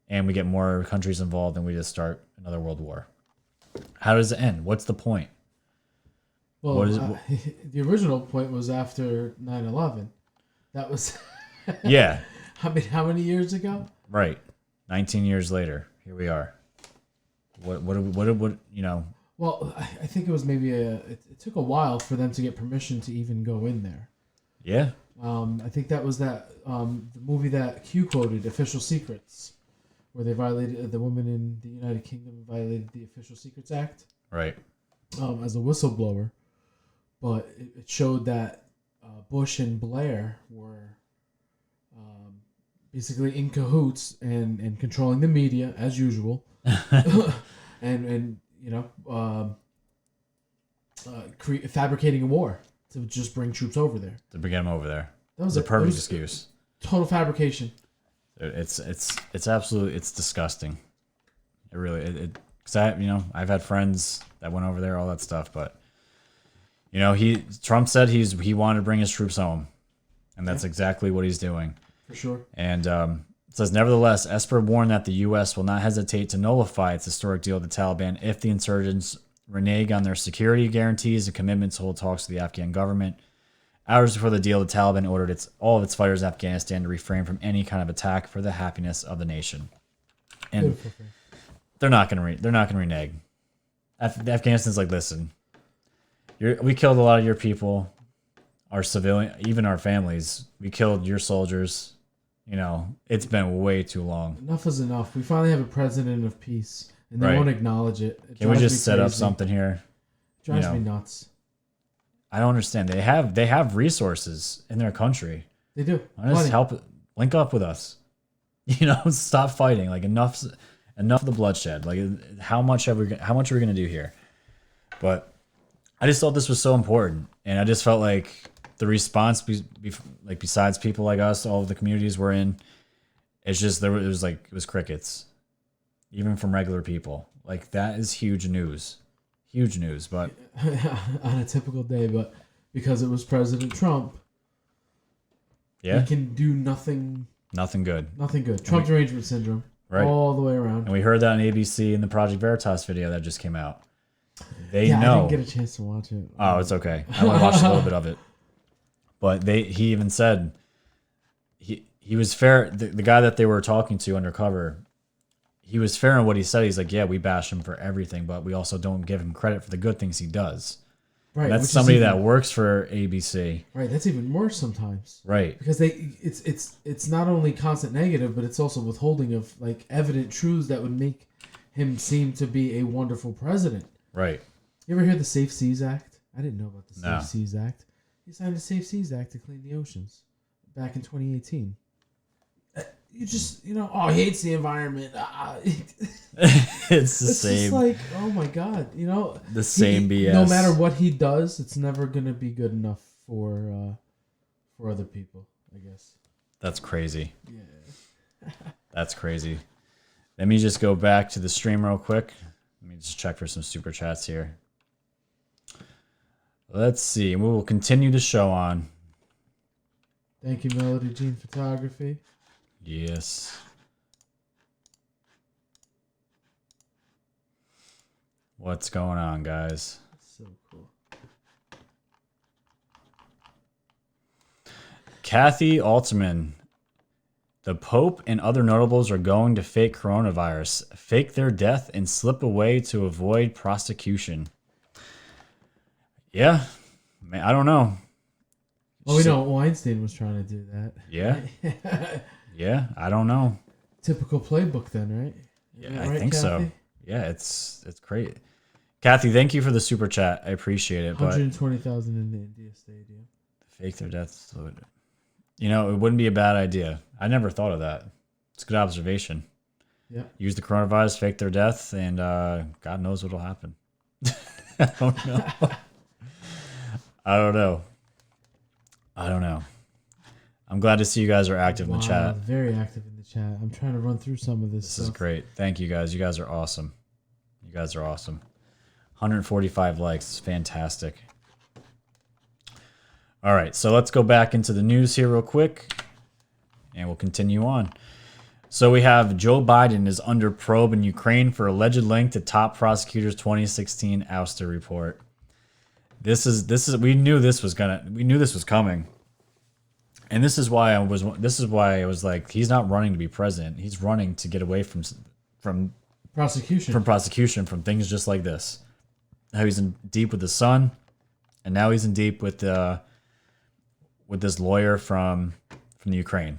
A: and we get more countries involved and we just start another world war. How does it end? What's the point?
B: Well, the original point was after 9/11. That was
A: yeah.
B: How many years ago?
A: Right. 19 years later, here we are. What you know?
B: Well, I think it was maybe it took a while for them to get permission to even go in there.
A: Yeah.
B: I think that was the movie that Q quoted, Official Secrets, where they violated, the woman in the United Kingdom violated the Official Secrets Act.
A: Right.
B: As a whistleblower. But it showed that Bush and Blair were basically in cahoots and controlling the media as usual, and you know, fabricating a war to just bring troops over there.
A: To bring them over there.
B: That was
A: a perfect excuse.
B: Total fabrication.
A: It's absolutely, it's disgusting. It really, because I've had friends that went over there, all that stuff, but Trump said he wanted to bring his troops home, and that's exactly what he's doing.
B: For sure.
A: And it says, nevertheless, Esper warned that the U.S. will not hesitate to nullify its historic deal with the Taliban if the insurgents renege on their security guarantees and commitments to hold talks with the Afghan government. Hours before the deal, the Taliban ordered all of its fighters in Afghanistan to refrain from any kind of attack for the happiness of the nation. And they're not going to renege. Afghanistan's like, listen, we killed a lot of your people, our civilian, even our families. We killed your soldiers. It's been way too long.
B: Enough is enough. We finally have a president of peace, and they won't acknowledge it.
A: Can we just set up something here?
B: It drives me nuts.
A: I don't understand. They have resources in their country.
B: They do.
A: Just link up with us. Stop fighting. Like enough of the bloodshed. Like how much are we going to do here? But I just thought this was so important, and I just felt like the response, besides people like us, all of the communities we're in, it's just it was crickets, even from regular people. Like that is huge news. But
B: on a typical day, but because it was President Trump, he can do nothing
A: good.
B: Trump derangement syndrome, right, all the way around.
A: And we heard that on ABC in the Project Veritas video that just came out. They know.
B: I didn't get a chance to watch it.
A: Oh, it's okay. I only watched a little bit of it, but he even said he was fair. The guy that they were talking to undercover, he was fair in what he said. He's like, yeah, we bash him for everything, but we also don't give him credit for the good things he does. Right. And that's somebody that works for ABC.
B: Right. That's even worse sometimes.
A: Right.
B: Because it's not only constant negative, but it's also withholding of evident truths that would make him seem to be a wonderful president. Right. You ever hear the Safe Seas Act? I didn't know about the Safe Seas Act. He signed the Safe Seas Act to clean the oceans back in 2018. You just, he hates the environment.
A: It's the same. It's
B: just like, oh my God,
A: the same BS.
B: No matter what he does, it's never gonna be good enough for other people, I guess.
A: That's crazy. Yeah. That's crazy. Let me just go back to the stream real quick. Let me just check for some super chats here. Let's see. We will continue the show on.
B: Thank you, Melody Jean Photography.
A: Yes. What's going on, guys?
B: So cool.
A: Kathy Altman. The Pope and other notables are going to fake coronavirus, fake their death, and slip away to avoid prosecution. Yeah. I don't know.
B: Well, we know Weinstein was trying to do that.
A: Yeah. Yeah, I don't know.
B: Typical playbook then, right?
A: Yeah, I think so. Yeah, it's great. Kathy, thank you for the super chat. I appreciate it.
B: 120,000 in the India Stadium.
A: Fake their deaths. You know, it wouldn't be a bad idea. I never thought of that. It's a good observation.
B: Yeah.
A: Use the coronavirus, fake their death, and God knows what'll happen. I don't know. I don't know. I'm glad to see you guys are active in the chat.
B: Very active in the chat. I'm trying to run through some of this stuff.
A: This is great. Thank you guys. You guys are awesome. 145 likes. It's fantastic. All right, so let's go back into the news here real quick, and we'll continue on. So we have Joe Biden is under probe in Ukraine for alleged link to top prosecutor's 2016 ouster report. We knew this was coming. And this is why I was like, he's not running to be president. He's running to get away from prosecution, from things just like this. How he's in deep with his son, and now he's in deep with this lawyer from the Ukraine.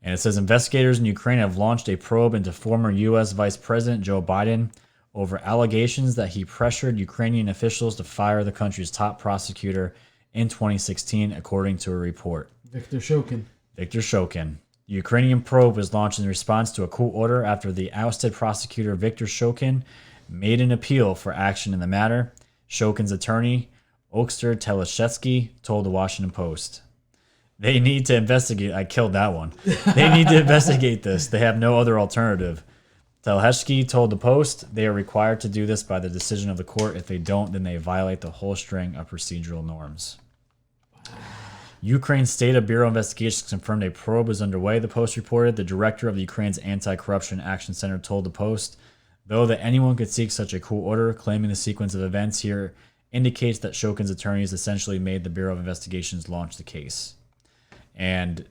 A: And it says investigators in Ukraine have launched a probe into former U.S. Vice President Joe Biden over allegations that he pressured Ukrainian officials to fire the country's top prosecutor in 2016, according to a report.
B: Viktor Shokin.
A: The Ukrainian probe was launched in response to a court order after the ousted prosecutor Viktor Shokin made an appeal for action in the matter. Shokin's attorney, Okstur Teleshetsky, told the Washington Post. They need to investigate. I killed that one. They need to investigate this. They have no other alternative. Teleshetsky told the Post they are required to do this by the decision of the court. If they don't, then they violate the whole string of procedural norms. Ukraine's State Bureau of Investigations confirmed a probe is underway, the Post reported. The director of Ukraine's Anti-Corruption Action Center told the Post, though, that anyone could seek such a court order, claiming the sequence of events here indicates that Shokin's attorneys essentially made the Bureau of Investigations launch the case. And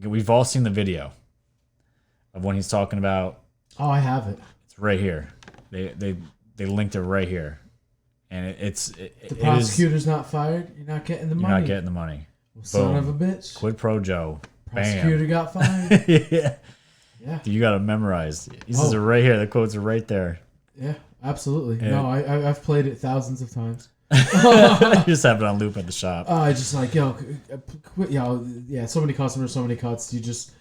A: we've all seen the video of when he's talking about...
B: Oh, I have it.
A: It's right here. They linked it right here. And
B: the prosecutor's not fired, you're not getting the money.
A: You're not getting the money.
B: Well, son of a bitch.
A: Quid pro Joe.
B: Prosecutor got fired.
A: Yeah.
B: Yeah.
A: You got to memorize. These are right here. The quotes are right there.
B: Yeah, absolutely. And no, I've played it thousands of times.
A: You just have it on loop at the shop.
B: I just like, quit, yeah, so many customers, so many cuts. You just,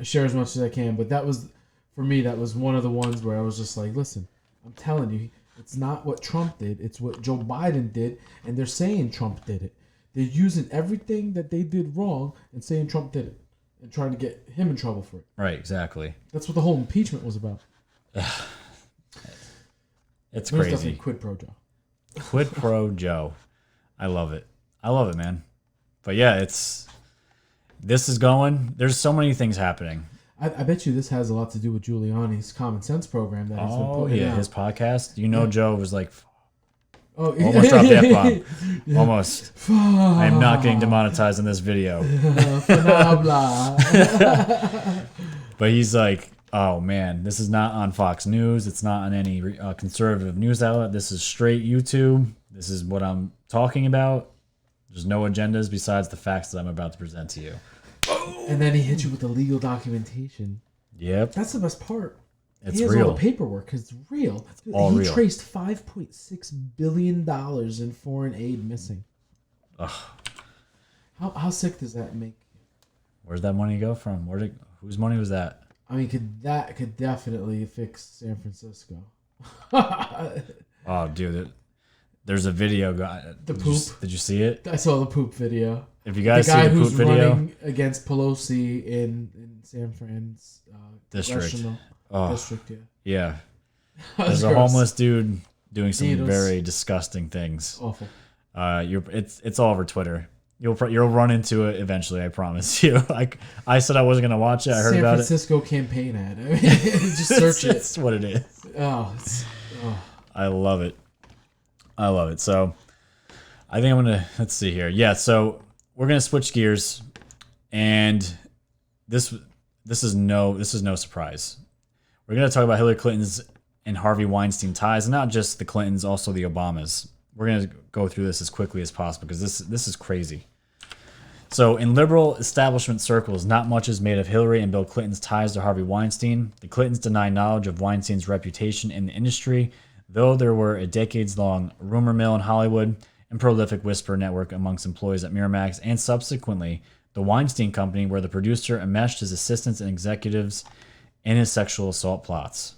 B: share as much as I can. But that was, for me, that was one of the ones where I was just like, listen, I'm telling you, it's not what Trump did. It's what Joe Biden did. And they're saying Trump did it. They're using everything that they did wrong and saying Trump did it. And trying to get him in trouble for it.
A: Right, exactly.
B: That's what the whole impeachment was about.
A: It's crazy.
B: Definitely quid pro Joe.
A: Quid pro Joe. I love it. I love it, man. But yeah, this is going. There's so many things happening.
B: I bet you this has a lot to do with Giuliani's Common Sense program that he's been putting out.
A: His podcast. Joe was like...
B: almost
A: dropped the F-bomb. Yeah. Almost. I am not getting demonetized in this video. But he's like, oh man, this is not on Fox News. It's not on any conservative news outlet. This is straight YouTube. This is what I'm talking about. There's no agendas besides the facts that I'm about to present to you.
B: And then he hits you with the legal documentation.
A: Yep.
B: That's the best part.
A: It's
B: he has
A: real.
B: all the paperwork because it's real.
A: He
B: traced $5.6 billion in foreign aid missing.
A: Ugh.
B: How sick does that make you?
A: Where's that money go from? Whose money was that?
B: I mean, that could definitely fix San Francisco.
A: Oh, dude. There's a video.
B: The poop.
A: Did you see it?
B: I saw the poop video.
A: If you guys see the poop video. The guy who's
B: running against Pelosi in San Fran's
A: district.
B: District,
A: yeah. There's a homeless dude doing some
B: Needles.
A: very disgusting things.
B: Awful.
A: It's all over Twitter. You'll run into it eventually. I promise you. I said I wasn't gonna watch it. I heard about it.
B: San Francisco campaign ad. I mean, just search it.
A: That's what it is.
B: Oh,
A: I love it. I love it. So I think I'm gonna let's see here. Yeah. So we're gonna switch gears, and this is no surprise. We're going to talk about Hillary Clinton's and Harvey Weinstein ties, and not just the Clintons, also the Obamas. We're going to go through this as quickly as possible because this is crazy. So, in liberal establishment circles, not much is made of Hillary and Bill Clinton's ties to Harvey Weinstein. The Clintons deny knowledge of Weinstein's reputation in the industry, though there were a decades-long rumor mill in Hollywood and prolific whisper network amongst employees at Miramax and subsequently the Weinstein Company, where the producer enmeshed his assistants and executives in his sexual assault plots.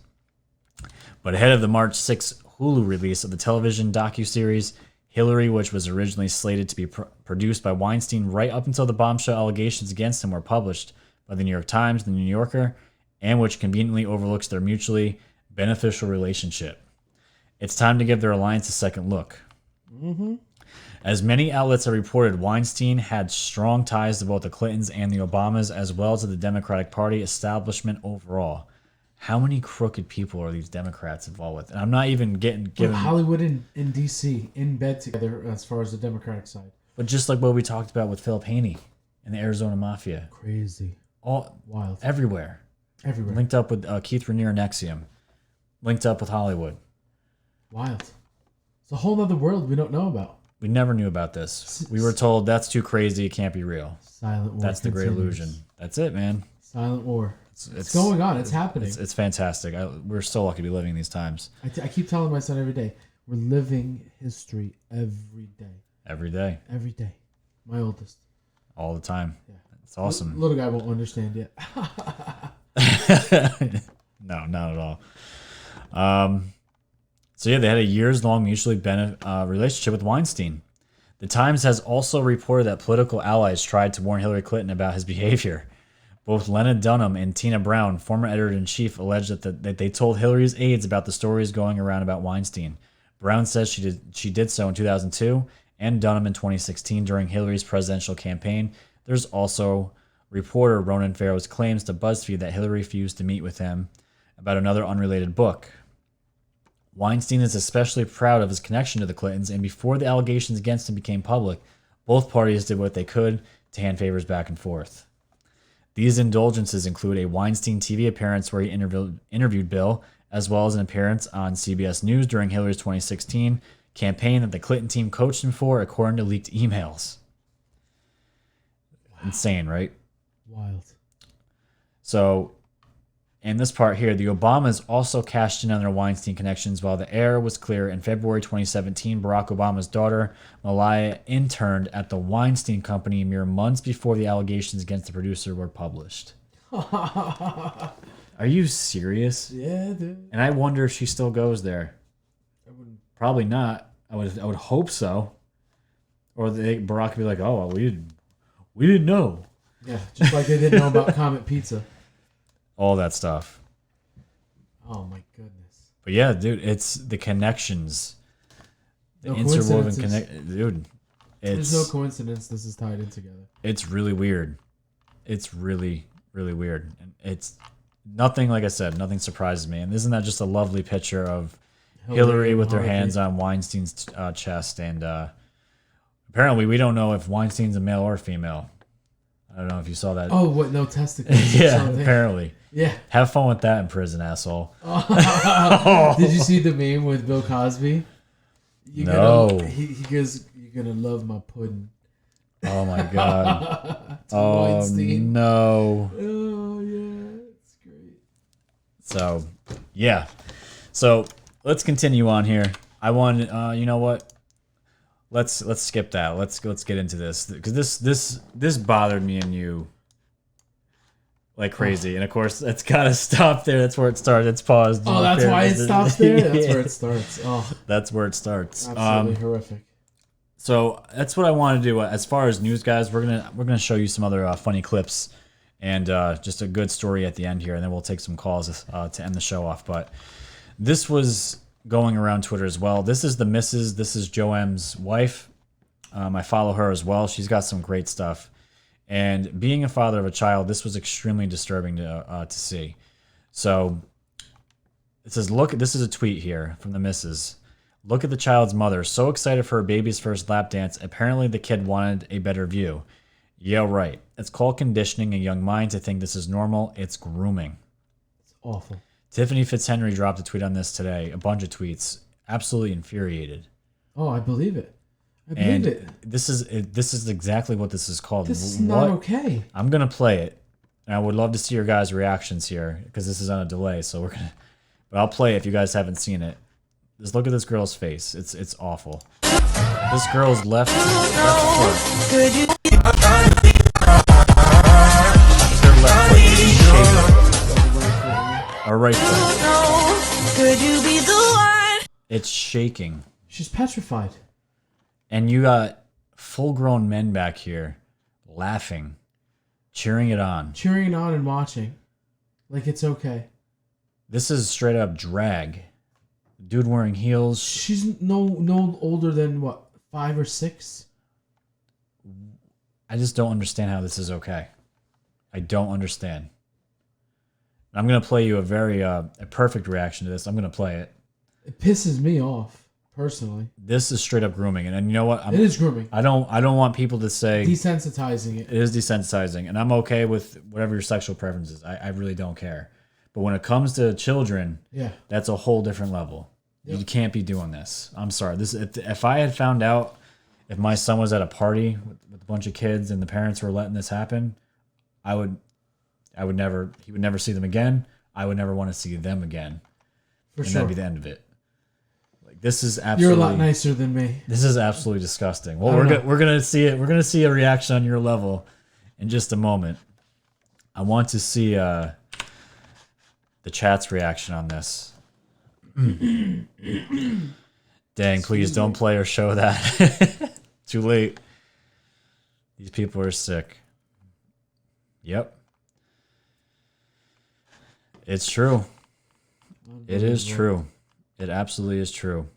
A: But ahead of the March 6 Hulu release of the television docuseries Hillary, which was originally slated to be produced by Weinstein right up until the bombshell allegations against him were published by the New York Times, the New Yorker, and which conveniently overlooks their mutually beneficial relationship. It's time to give their alliance a second look.
B: Mm-hmm.
A: As many outlets have reported, Weinstein had strong ties to both the Clintons and the Obamas, as well as to the Democratic Party establishment overall. How many crooked people are these Democrats involved with? And I'm not even given
B: Hollywood and D.C. in bed together as far as the Democratic side.
A: But just like what we talked about with Philip Haney and the Arizona Mafia.
B: Crazy.
A: All
B: wild.
A: Everywhere.
B: Everywhere.
A: Linked up with Keith Raniere and Nexium. Linked up with Hollywood.
B: Wild. It's a whole other world we don't know about.
A: We never knew about this. We were told that's too crazy, it can't be real.
B: Silent war.
A: That's the great illusion. That's it, man.
B: Silent war. It's going on. It's happening.
A: It's fantastic. We're so lucky to be living these times.
B: I keep telling my son every day, we're living history every day.
A: Every day.
B: Every day. My oldest.
A: All the time.
B: Yeah.
A: It's awesome.
B: Little guy won't understand yet.
A: No, not at all. So yeah, they had a years-long mutually relationship with Weinstein. The Times has also reported that political allies tried to warn Hillary Clinton about his behavior. Both Lena Dunham and Tina Brown, former editor-in-chief, alleged that they told Hillary's aides about the stories going around about Weinstein. Brown says she did so in 2002 and Dunham in 2016 during Hillary's presidential campaign. There's also reporter Ronan Farrow's claims to BuzzFeed that Hillary refused to meet with him about another unrelated book. Weinstein is especially proud of his connection to the Clintons, and before the allegations against him became public, both parties did what they could to hand favors back and forth. These indulgences include a Weinstein TV appearance where he interviewed Bill, as well as an appearance on CBS News during Hillary's 2016 campaign that the Clinton team coached him for, according to leaked emails. Wow. Insane, right?
B: Wild.
A: So, in this part here, the Obamas also cashed in on their Weinstein connections. While the air was clear, in February 2017, Barack Obama's daughter, Malaya, interned at the Weinstein Company mere months before the allegations against the producer were published. Are you serious?
B: Yeah, dude.
A: And I wonder if she still goes there.
B: I wouldn't.
A: Probably not. I would hope so. Or Barack would be like, "Oh, well, we didn't know."
B: Yeah, just like they didn't know about Comet Pizza.
A: All that stuff.
B: Oh my goodness.
A: But yeah, dude, it's the connections. The
B: no
A: interwoven dude.
B: There's no coincidence this is tied in together.
A: It's really weird. It's really, really weird. And it's nothing, like I said, nothing surprises me. And isn't that just a lovely picture of Hillary with her hands on Weinstein's chest? And apparently we don't know if Weinstein's a male or female. I don't know if you saw that.
B: Oh, what? No testicles.
A: Yeah, apparently.
B: Yeah.
A: Have fun with that in prison, asshole.
B: Did you see the meme with Bill Cosby?
A: No.
B: He goes, "You're gonna love my pudding."
A: Oh my god.
B: Oh
A: Weinstein. No.
B: Oh yeah, it's great.
A: So, yeah. So let's continue on here. I want, you know what? Let's skip that. Let's get into this, because this bothered me and you like crazy. And of course, it's gotta stop there. That's where it starts. It's paused.
B: Oh, that's why it stops there. That's where it starts. Oh,
A: that's where it starts.
B: Absolutely horrific.
A: So that's what I want to do. As far as news, guys, we're gonna show you some other funny clips and just a good story at the end here, and then we'll take some calls to end the show off. But this was going around Twitter as well. This is the Mrs. This is Joe M's wife. I follow her as well. She's got some great stuff. And being a father of a child, this was extremely disturbing to see. So it says, "Look, this is a tweet here from the Mrs. Look at the child's mother, so excited for her baby's first lap dance. Apparently the kid wanted a better view. Yeah, right. It's called conditioning a young mind to think this is normal. It's grooming."
B: It's awful.
A: Tiffany Fitzhenry dropped a tweet on this today. A bunch of tweets. Absolutely infuriated.
B: Oh, I believe it. I believe it.
A: This is exactly what this is called.
B: This is not okay.
A: I'm gonna play it, and I would love to see your guys' reactions here because this is on a delay. So but I'll play it if you guys haven't seen it. Just look at this girl's face. It's awful. This girl's left foot. Her left foot is shaking. Or right foot. Could you be the one? It's shaking.
B: She's petrified.
A: And you got full-grown men back here laughing, cheering it on.
B: Cheering it on and watching. Like it's okay.
A: This is straight up drag. Dude wearing heels.
B: She's no older than, what, 5 or 6?
A: I just don't understand how this is okay. I don't understand. I'm going to play you a perfect reaction to this. I'm going to play it.
B: It pisses me off. Personally,
A: this is straight up grooming, and you know what?
B: It is grooming.
A: I don't want people to say
B: desensitizing it.
A: It is desensitizing, and I'm okay with whatever your sexual preference is. I really don't care. But when it comes to children, that's a whole different level. Yep. You can't be doing this. I'm sorry. If I had found out if my son was at a party with a bunch of kids and the parents were letting this happen, he would never see them again. I would never want to see them again.
B: For sure.
A: That'd be the end of it. This is absolutely.
B: You're a lot nicer than me.
A: This is absolutely disgusting. Well, we're gonna see it. We're gonna see a reaction on your level in just a moment. I want to see the chat's reaction on this. Dang! Please don't play or show that. Too late. These people are sick. Yep. It's true. It is true. It absolutely is true.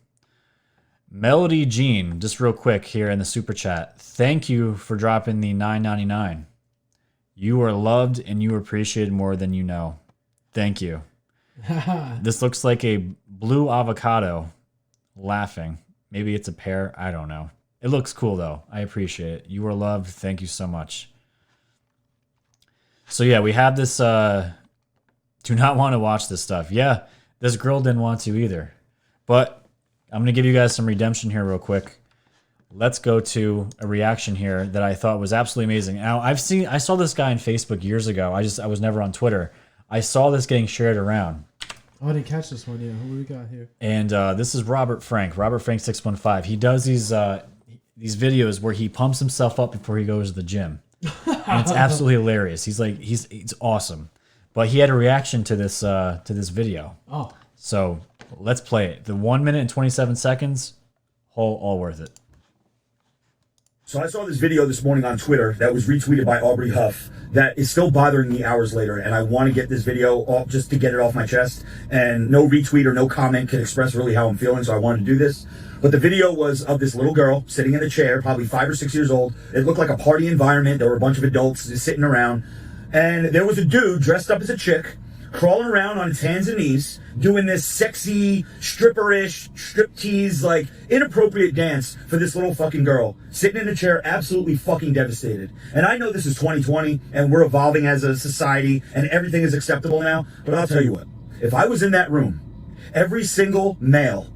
A: Melody Jean, just real quick here in the super chat. Thank you for dropping the $9.99. You are loved and you are appreciated more than you know. Thank you. This looks like a blue avocado laughing. Maybe it's a pear. I don't know. It looks cool though. I appreciate it. You are loved. Thank you so much. So yeah, we have this. Do not want to watch this stuff. Yeah. This girl didn't want to either. But I'm going to give you guys some redemption here real quick. Let's go to a reaction here that I thought was absolutely amazing. Now, I saw this guy on Facebook years ago. I was never on Twitter. I saw this getting shared around.
B: Oh, I didn't catch this one. Yeah, who do we got here?
A: And this is Robert Frank 615. He does these videos where he pumps himself up before he goes to the gym. And it's absolutely hilarious. He's awesome. But he had a reaction to this video.
B: Oh.
A: So let's play it. The 1 minute and 27 seconds, all worth it.
C: So I saw this video this morning on Twitter that was retweeted by Aubrey Huff that is still bothering me hours later, and I want to get this video off just to get it off my chest, and no retweet or no comment can express really how I'm feeling, so I wanted to do this. But the video was of this little girl sitting in a chair, probably 5 or 6 years old. It looked like a party environment. There were a bunch of adults just sitting around. And there was a dude dressed up as a chick, crawling around on his hands and knees, doing this sexy, stripperish, striptease, like, inappropriate dance for this little fucking girl, sitting in a chair, absolutely fucking devastated. And I know this is 2020, and we're evolving as a society, and everything is acceptable now, but I'll tell you what. If I was in that room, every single male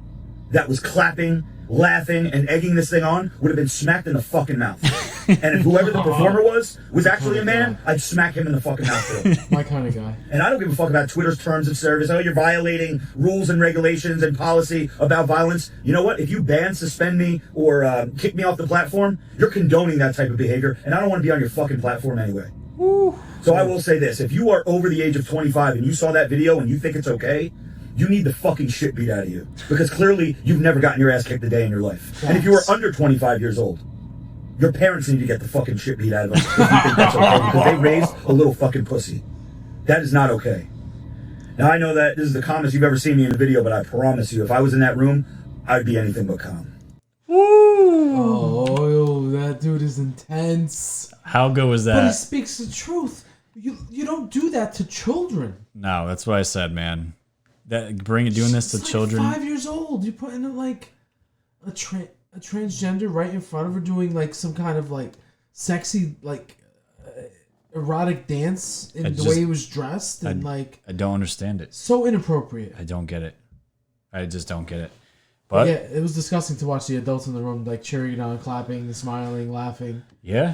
C: that was clapping, laughing, and egging this thing on would have been smacked in the fucking mouth. And if whoever the performer was actually a man, I'd smack him in the fucking mouth too.
B: My kind of guy.
C: And I don't give a fuck about Twitter's terms of service. Oh, you're violating rules and regulations and policy about violence. You know what? If you ban, suspend me, or kick me off the platform, you're condoning that type of behavior, and I don't want to be on your fucking platform anyway. Woo. So I will say this. If you are over the age of 25 and you saw that video and you think it's okay, you need the fucking shit beat out of you. Because clearly, you've never gotten your ass kicked a day in your life. And if you are under 25 years old, your parents need to get the fucking shit beat out of them if you think that's okay. Because they raised a little fucking pussy. That is not okay. Now, I know that this is the calmest you've ever seen me in a video, but I promise you, if I was in that room, I'd be anything but calm.
B: Woo! Oh, that dude is intense.
A: How good was that?
B: But he speaks the truth. You don't do that to children.
A: No, that's what I said, man. Doing this to children.
B: 5 years old. You're putting like a transgender right in front of her doing like some kind of like sexy like erotic dance in the way he was dressed and
A: I don't understand it.
B: So inappropriate.
A: I don't get it. I just don't get it. But
B: yeah, it was disgusting to watch the adults in the room like cheering on, clapping, smiling, laughing.
A: Yeah,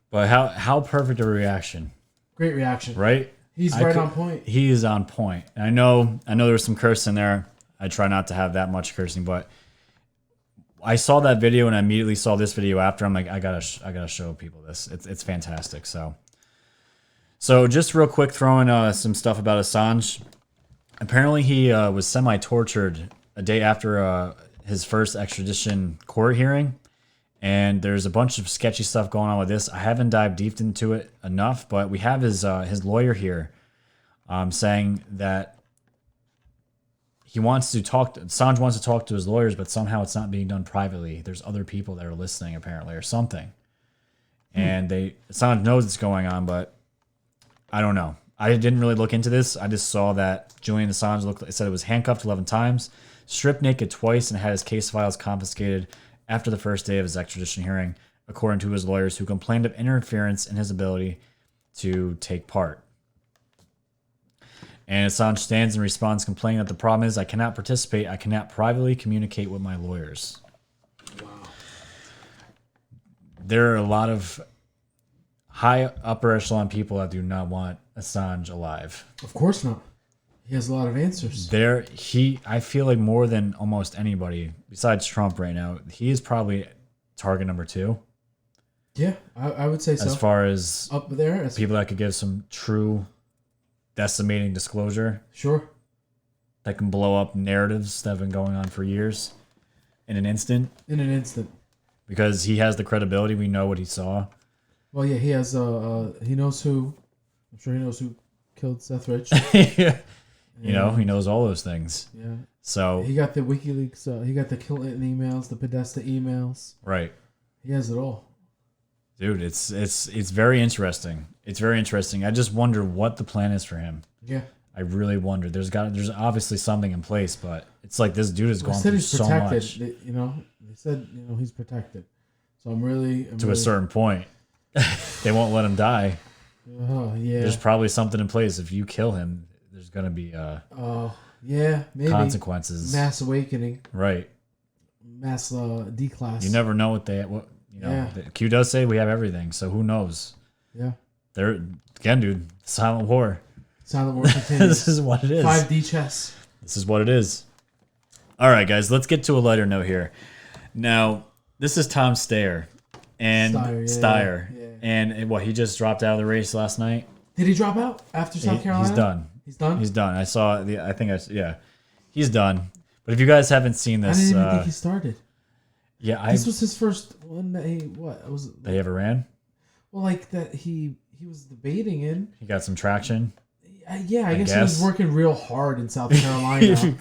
A: but how perfect a reaction.
B: Great reaction.
A: Right?
B: He's on point.
A: He is on point. I know there was some cursing there. I try not to have that much cursing, but I saw that video and I immediately saw this video after. I'm like, I gotta show people this. It's fantastic. So just real quick, throwing some stuff about Assange. Apparently, he was semi-tortured a day after his first extradition court hearing. And there's a bunch of sketchy stuff going on with this. I haven't dived deep into it enough, but we have his lawyer here saying that Assange wants to talk to his lawyers, but somehow it's not being done privately. There's other people that are listening, apparently, or something. And Assange knows it's going on, but I don't know. I didn't really look into this. I just saw that Julian Assange said it was handcuffed 11 times, stripped naked twice, and had his case files confiscated after the first day of his extradition hearing, according to his lawyers, who complained of interference in his ability to take part. And Assange stands in response, complaining that the problem is, I cannot participate. I cannot privately communicate with my lawyers.
B: Wow.
A: There are a lot of high upper echelon people that do not want Assange alive.
B: Of course not. He has a lot of answers.
A: I feel like more than almost anybody besides Trump right now, he is probably target number 2.
B: Yeah, I would say so.
A: As far as
B: up there,
A: people that could give some true decimating disclosure.
B: Sure.
A: That can blow up narratives that have been going on for years in an instant.
B: In an instant.
A: Because he has the credibility. We know what he saw.
B: Well, yeah, he has, he knows who, I'm sure he knows who killed Seth Rich.
A: Yeah. You know, he knows all those things.
B: Yeah.
A: So
B: he got the WikiLeaks, he got the Clinton emails, the Podesta emails.
A: Right.
B: He has it all.
A: Dude, it's very interesting. It's very interesting. I just wonder what the plan is for him.
B: Yeah.
A: I really wonder. There's obviously something in place, but it's like this dude has gone through so much.
B: They said he's protected. So I'm really
A: to a certain point. They won't let him die.
B: Oh yeah.
A: There's probably something in place. If you kill him, there's gonna be
B: maybe
A: consequences.
B: Mass awakening.
A: Right.
B: Mass declass.
A: You never know Q does say we have everything, so who knows?
B: Yeah.
A: There again, dude. Silent war.
B: Silent war continues.
A: This is what it is.
B: 5D chess.
A: This is what it is. All right, guys. Let's get to a lighter note here. Now, this is Tom Steyer and Steyer.
B: Yeah.
A: And he just dropped out of the race last night.
B: Did he drop out after South Carolina?
A: He's done.
B: He's done?
A: He's done. He's done. But if you guys haven't seen this...
B: I didn't even think he started.
A: Yeah,
B: this was his first one that
A: they ever ran?
B: Well, like that he was debating in.
A: He got some traction?
B: Yeah, I guess he was working real hard in South Carolina.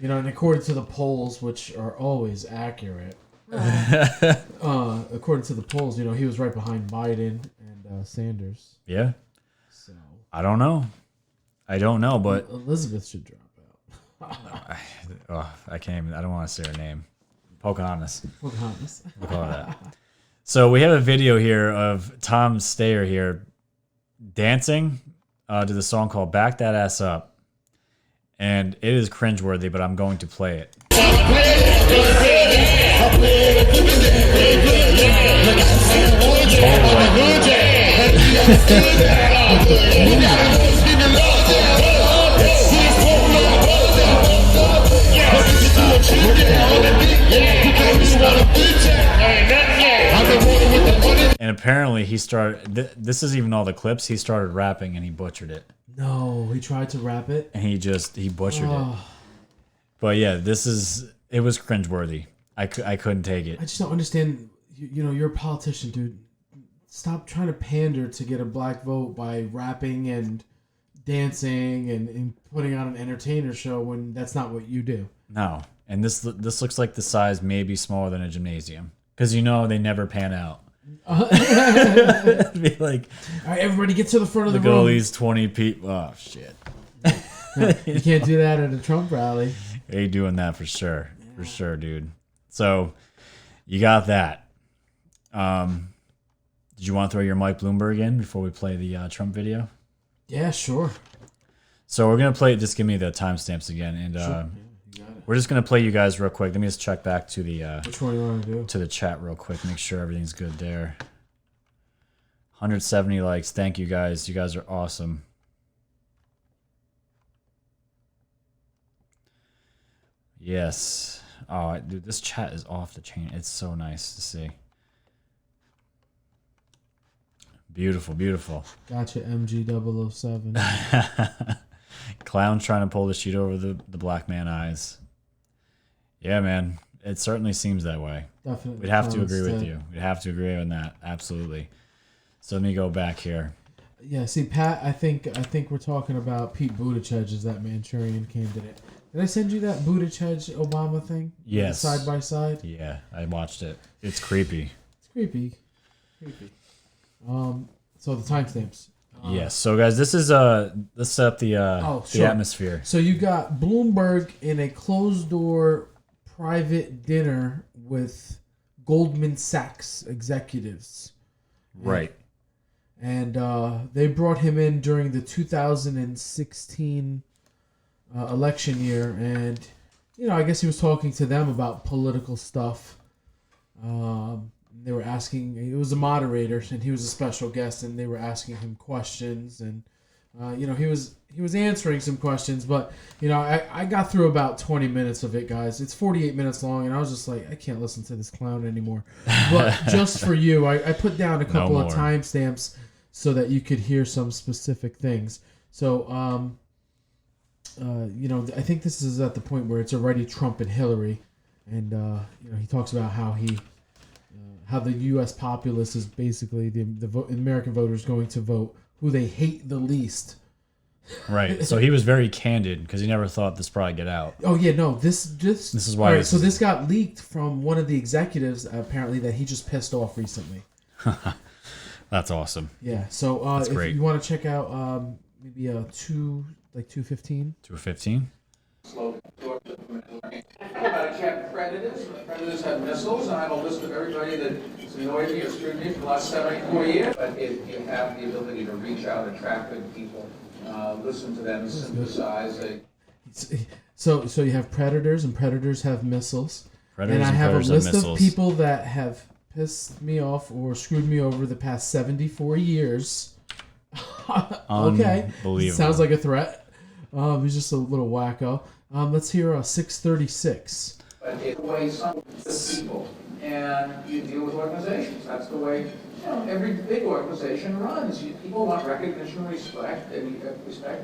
B: And according to the polls, which are always accurate, according to the polls, he was right behind Biden and Sanders.
A: Yeah.
B: So
A: I don't know, but
B: Elizabeth should drop out.
A: I can't even. I don't want to say her name. Pocahontas. We'll call it that. So we have a video here of Tom Steyer here dancing to the song called "Back That Ass Up," and it is cringeworthy, but I'm going to play it. And apparently he started, this is even all the clips, he started rapping and he butchered it.
B: No, he tried to rap it.
A: And he butchered it. But yeah, it was cringeworthy. I couldn't take it.
B: I just don't understand, you're a politician, dude. Stop trying to pander to get a black vote by rapping and dancing and putting on an entertainer show when that's not what you do.
A: No. And this looks like the size maybe smaller than a gymnasium. Because they never pan out. Be like,
B: all right, everybody get to the front of the room.
A: Look at all these 20 people. Oh, shit.
B: No, you can't do that at a Trump rally.
A: They doing that for sure. Yeah. For sure, dude. So, you got that. Did you want to throw your Mike Bloomberg in before we play the Trump video?
B: Yeah, sure.
A: So, we're going to play it. Just give me the timestamps again. And
B: sure. Yeah, you got it.
A: We're just gonna play you guys real quick. Let me just check back to the
B: which one you want to do?
A: To the chat real quick. Make sure everything's good there. 170 likes. Thank you guys. You guys are awesome. Yes. Oh, dude, this chat is off the chain. It's so nice to see. Beautiful, beautiful.
B: Gotcha, MG007.
A: Clown trying to pull the sheet over the black man eyes. Yeah, man. It certainly seems that way.
B: Definitely.
A: We'd have to agree with you. We'd have to agree on that. Absolutely. So let me go back here.
B: Yeah, see, Pat, I think we're talking about Pete Buttigieg as that Manchurian candidate. Did I send you that Buttigieg Obama thing?
A: Yes.
B: Side by side?
A: Yeah, I watched it. It's creepy.
B: It's creepy. Creepy. So the timestamps.
A: Yes. So guys, this is let's set up the atmosphere.
B: So you got Bloomberg in a closed door private dinner with Goldman Sachs executives.
A: Right.
B: And they brought him in during the 2016 election year, and I guess he was talking to them about political stuff. They were asking. It was a moderator, and he was a special guest, and they were asking him questions, and he was answering some questions, but I got through about 20 minutes of it, guys. It's 48 minutes long, and I was just like, I can't listen to this clown anymore. But just for you, I put down a couple of timestamps so that you could hear some specific things. So, I think this is at the point where it's already Trump and Hillary, and he talks about how the U.S. populace is basically the American voters going to vote who they hate the least.
A: Right. So he was very candid because he never thought this probably get out.
B: Oh yeah, no. This is why. Right, so this got leaked from one of the executives apparently that he just pissed off recently.
A: That's awesome.
B: Yeah. So if you want to check out maybe 215.
A: 215.
D: Slow about check predators. Predators have missiles, and I have a list of everybody that's annoyed me or screwed me for the last 74 years. But if you have the ability to reach out, attract good people, listen to them, synthesize.
B: So you have predators, and predators have missils.
A: Predators
B: and I have a list
A: of
B: people that have pissed me off or screwed me over the past 74 years. Okay.
A: Unbelievable.
B: Sounds like a threat. He's just a little wacko. Let's hear 636.
D: But it's the way some people, and you deal with organizations. That's the way every big organization runs. People want recognition and respect, and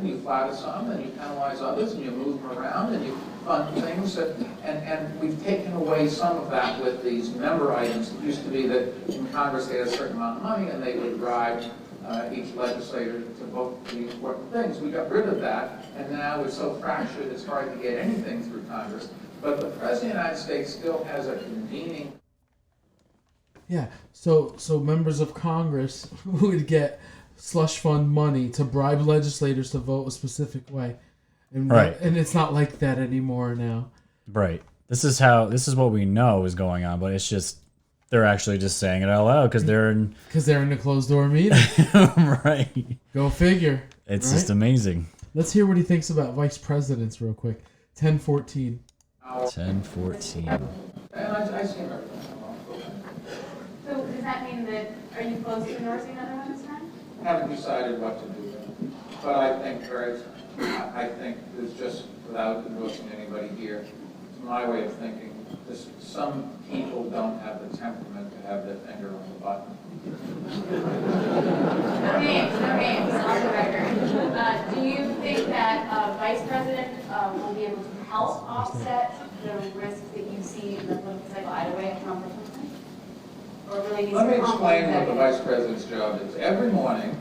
D: you flatter some, and you penalize others, and you move them around, and you fund things. And we've taken away some of that with these member items. It used to be that in Congress they had a certain amount of money, and they would drive each legislator to vote for the important things. We got rid of that, and now it's so fractured it's hard to get anything through Congress. But the President of the United States still has a convening.
B: Yeah, so members of Congress would get slush fund money to bribe legislators to vote a specific way. And
A: right.
B: And it's not like that anymore now.
A: Right. This is what we know is going on, but it's just they're actually just saying it out loud because they're in
B: a closed door meeting.
A: Right.
B: Go figure.
A: It's just amazing.
B: Let's hear what he thinks about vice presidents real quick. 1014.
A: 1014.
D: And I see her.
E: So does that mean that, are you close to endorsing another one this time?
D: I haven't decided what to do, but I think there's just, without endorsing anybody here, it's my way of thinking, some people don't have the temperament to have their finger on the button.
E: No names, on the record. Do you think that Vice President will be able to help offset the risks that you see in the political cycle either way, if Trump or Clinton? Or really
D: Let me explain what the Vice President's job is. Every morning,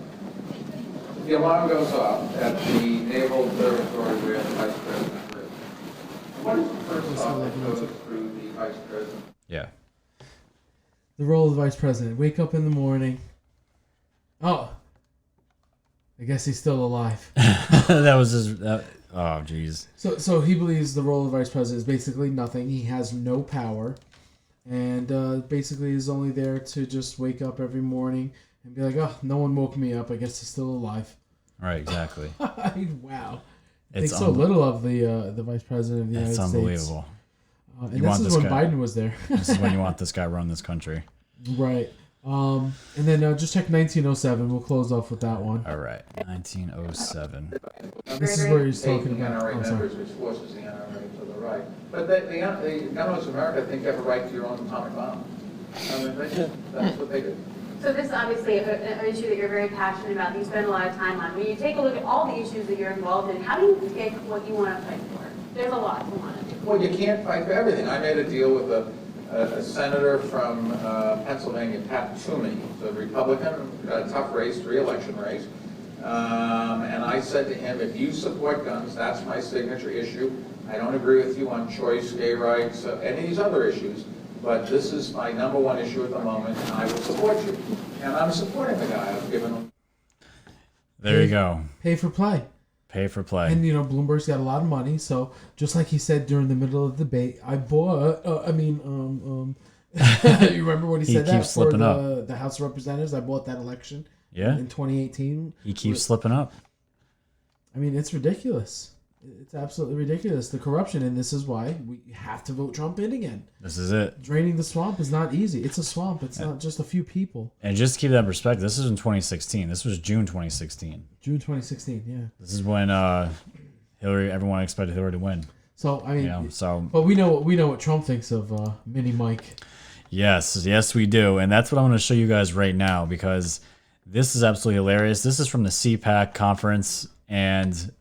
D: the alarm goes off at the Naval Observatory where the Vice President lives. What is the first thought that goes through the Vice President?
A: Yeah.
B: The role of the Vice President. Wake up in the morning. Oh. I guess he's still alive.
A: That was his... oh, jeez.
B: So he believes the role of the Vice President is basically nothing. He has no power. And basically is only there to just wake up every morning and be like, oh, no one woke me up. I guess he's still alive.
A: Right, exactly.
B: Wow. Think so little of the vice president of the United States.
A: It's unbelievable.
B: And this is when Biden was there.
A: This is when you want this guy run this country.
B: Right. And then just check 1907. We'll close off with that one.
A: All right. 1907.
B: This is where he's talking about.
D: NRA members, which forces the NRA to the right. But the governments of America think you have a right to your own atomic bomb. I mean, that's what they do.
E: So this is obviously an issue that you're very passionate about, that you spend a lot of time on. When you take a look at all the issues that you're involved in, how do you pick what you want to fight for? There's a lot you want to do.
D: Well, you can't fight for everything. I made a deal with a senator from Pennsylvania, Pat Toomey, a Republican, a tough race, re-election race. And I said to him, if you support guns, that's my signature issue. I don't agree with you on choice, gay rights, any of these other issues. But this is my number one issue at the moment, and I will support you. And I'm supporting the guy. I've given him.
A: There you go.
B: Pay for play.
A: Pay for play.
B: And, Bloomberg's got a lot of money. So, just like he said during the middle of the debate, I bought, you remember what he said that for the House of Representatives? I bought that election in 2018.
A: He keeps slipping up.
B: I mean, it's ridiculous. It's absolutely ridiculous, the corruption, and this is why we have to vote Trump in again.
A: This is it.
B: Draining the swamp is not easy. It's a swamp. It's not just a few people.
A: And just to keep that in perspective, this is in 2016. This was June 2016.
B: June 2016, yeah.
A: This is when everyone expected Hillary to win.
B: So, I mean, but we know what Trump thinks of Mini Mike.
A: Yes, we do. And that's what I'm going to show you guys right now, because this is absolutely hilarious. This is from the CPAC conference, and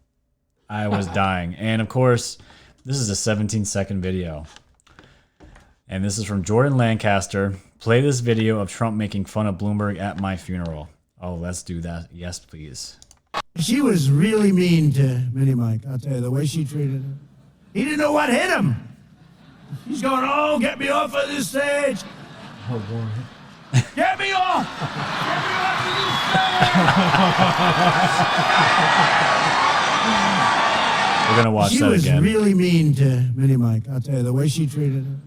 A: I was dying. And of course, this is a 17-second video. And this is from Jordan Lancaster. Play this video of Trump making fun of Bloomberg at my funeral. Oh, let's do that. Yes, please.
F: She was really mean to Mini Mike. I'll tell you, the way she treated him. He didn't know what hit him. He's going, oh, get me off of this stage.
B: Oh, boy.
F: Get me off! Get me off of this stage!
A: We're going to watch that again.
F: She was really mean to Mini Mike. I'll tell you, the way she treated him.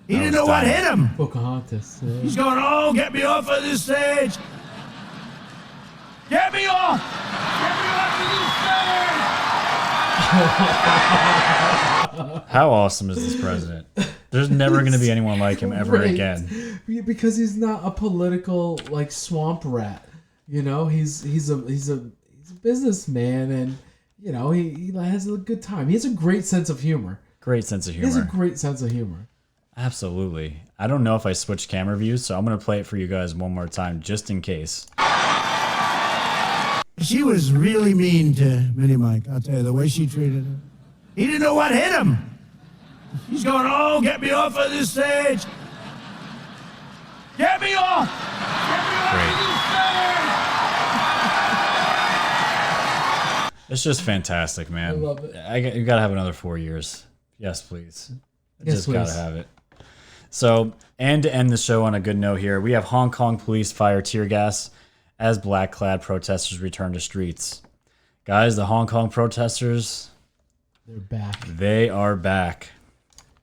F: He didn't know what hit him.
B: Pocahontas. Yeah.
F: He's going, oh, get me off of this stage. Get me off! Get me off of this stage!
A: How awesome is this president? There's never going to be anyone like him ever again.
B: Because he's not a political swamp rat. He's a businessman, and he has a good time. He has a great sense of humor.
A: Great sense of humor.
B: He has a great sense of humor.
A: Absolutely. I don't know if I switched camera views, so I'm going to play it for you guys one more time, just in case.
F: She was really mean to Mini Mike. I'll tell you, the way she treated him. He didn't know what hit him. He's going, oh, get me off of this stage. Get me off! Get me off of this stage!
A: It's just fantastic, man.
B: I love it.
A: You got to have another 4 years. Yes, please.
B: Yes,
A: just got to have it. So, and to end the show on a good note here, we have Hong Kong police fire tear gas as black-clad protesters return to streets. Guys, the Hong Kong protesters,
B: they're back.
A: They are back.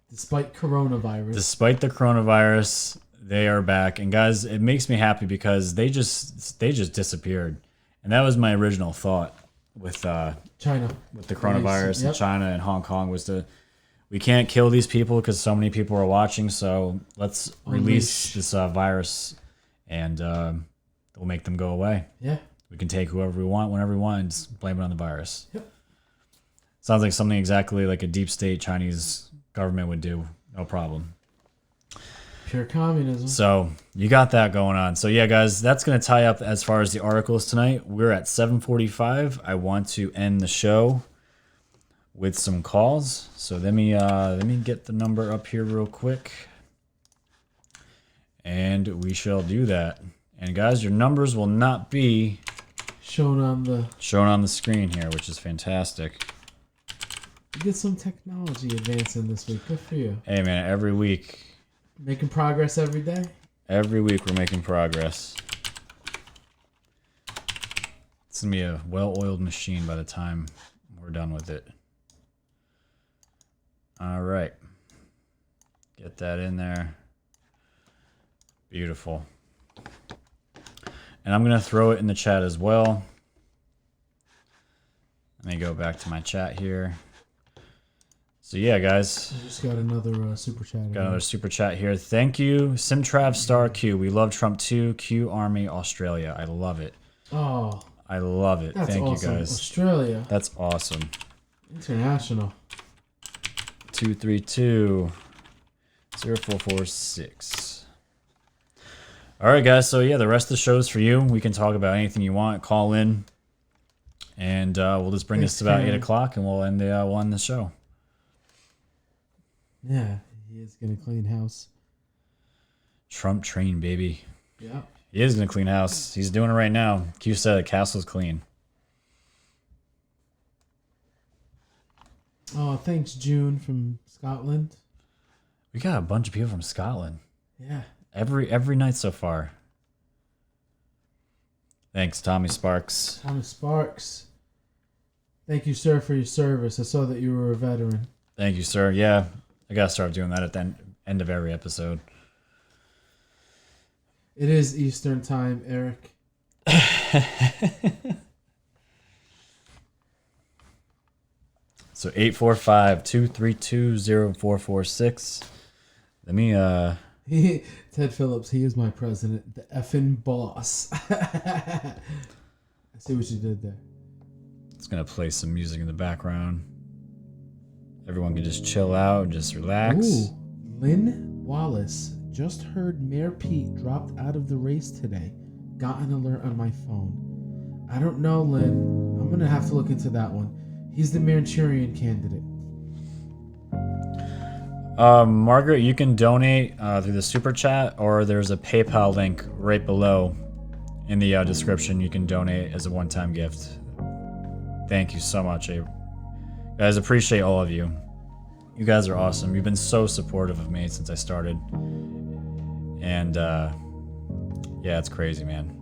B: Despite coronavirus.
A: Despite the coronavirus, they are back. And guys, it makes me happy because they just disappeared. And that was my original thought with
B: China.
A: With the coronavirus in China and Hong Kong was we can't kill these people because so many people are watching, so let's release this virus and we'll make them go away.
B: Yeah.
A: We can take whoever we want, whenever we want, and just blame it on the virus.
B: Yep.
A: Sounds like something exactly like a deep state Chinese government would do. No problem.
B: Pure communism.
A: So you got that going on. So yeah, guys, that's going to tie up as far as the articles tonight. We're at 7:45. I want to end the show with some calls. So let me get the number up here real quick, and we shall do that. And guys, your numbers will not be
B: shown on the
A: screen here, which is fantastic.
B: You get some technology advancing this week. Good for you.
A: Hey man, every week.
B: Making progress every day?
A: Every week we're making progress. It's going to be a well-oiled machine by the time we're done with it. All right. Get that in there. Beautiful. And I'm going to throw it in the chat as well. Make me go back to my chat here. So yeah, guys.
B: I just got another super chat.
A: Got another super chat here. Thank you, Simtrav Star Q. We love Trump too. Q Army Australia. I love it.
B: Oh,
A: I love it.
B: that's
A: Thank
B: awesome.
A: you guys.
B: Australia.
A: That's awesome.
B: International.
A: 232-0446. All right, guys. So yeah, the rest of the show's for you. We can talk about anything you want. Call in, and we'll just bring this to about 8 o'clock, and we'll end the show.
B: Yeah, he is gonna clean house.
A: Trump train, baby.
B: Yeah.
A: He is gonna clean house. He's doing it right now. Q said the castle's clean.
B: Oh, thanks, June from Scotland.
A: We got a bunch of people from Scotland.
B: Yeah.
A: Every night so far. Thanks, Tommy Sparks.
B: Tommy Sparks. Thank you, sir, for your service. I saw that you were a veteran.
A: Thank you, sir. Yeah, I gotta start doing that at the end of every episode.
B: It is Eastern time, Eric.
A: So 845-232-0446. Let me
B: Ted Phillips, he is my president, the effing boss. I see what you did there.
A: It's gonna play some music in the background. Everyone can just chill out, just relax.
B: Ooh, Lynn Wallace. Just heard Mayor Pete dropped out of the race today. Got an alert on my phone. I don't know, Lynn. I'm gonna have to look into that one. He's the Manchurian candidate.
A: Margaret, you can donate through the super chat, or there's a PayPal link right below in the description. You can donate as a one-time gift. Thank you so much. Guys, appreciate all of you. You guys are awesome. You've been so supportive of me since I started. And, yeah, it's crazy, man.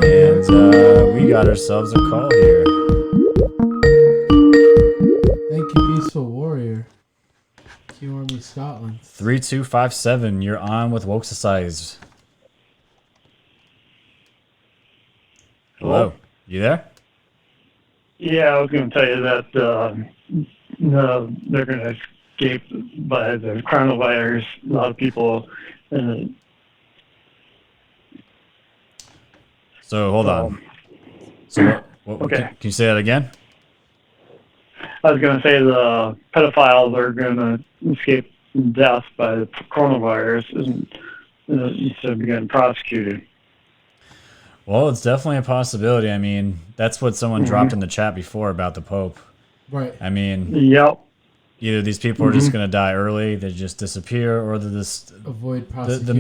A: And we got ourselves a call here.
B: Thank you, Peaceful Warrior. Q Army Scotland.
A: 3257, you're on with Woke Societies. Hello. You there?
G: Yeah, I was going to tell you that they're going to escape by the coronavirus. A lot of people.
A: So hold on. So what
G: Okay.
A: Can you say that again?
G: I was going to say the pedophiles are going to escape death by the coronavirus instead of getting prosecuted.
A: Well, it's definitely a possibility. I mean, that's what someone dropped in the chat before about the Pope.
B: Right.
A: I mean,
G: Yep.
A: either these people are just going to die early, they just disappear, or they're just
B: Avoid prosecution.
A: the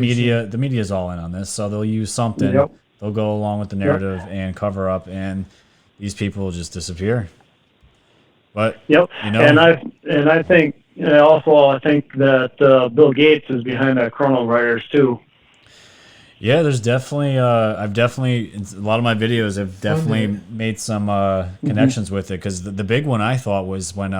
A: media is all in on this, so they'll use something.
G: Yep.
A: They'll go along with the narrative and cover up, and these people will just disappear. But
G: Yep.
A: you know,
G: And I think I think that Bill Gates is behind that coronavirus too.
A: yeah, there's definitely a lot of my videos have definitely made some connections with it, because the big one I thought was when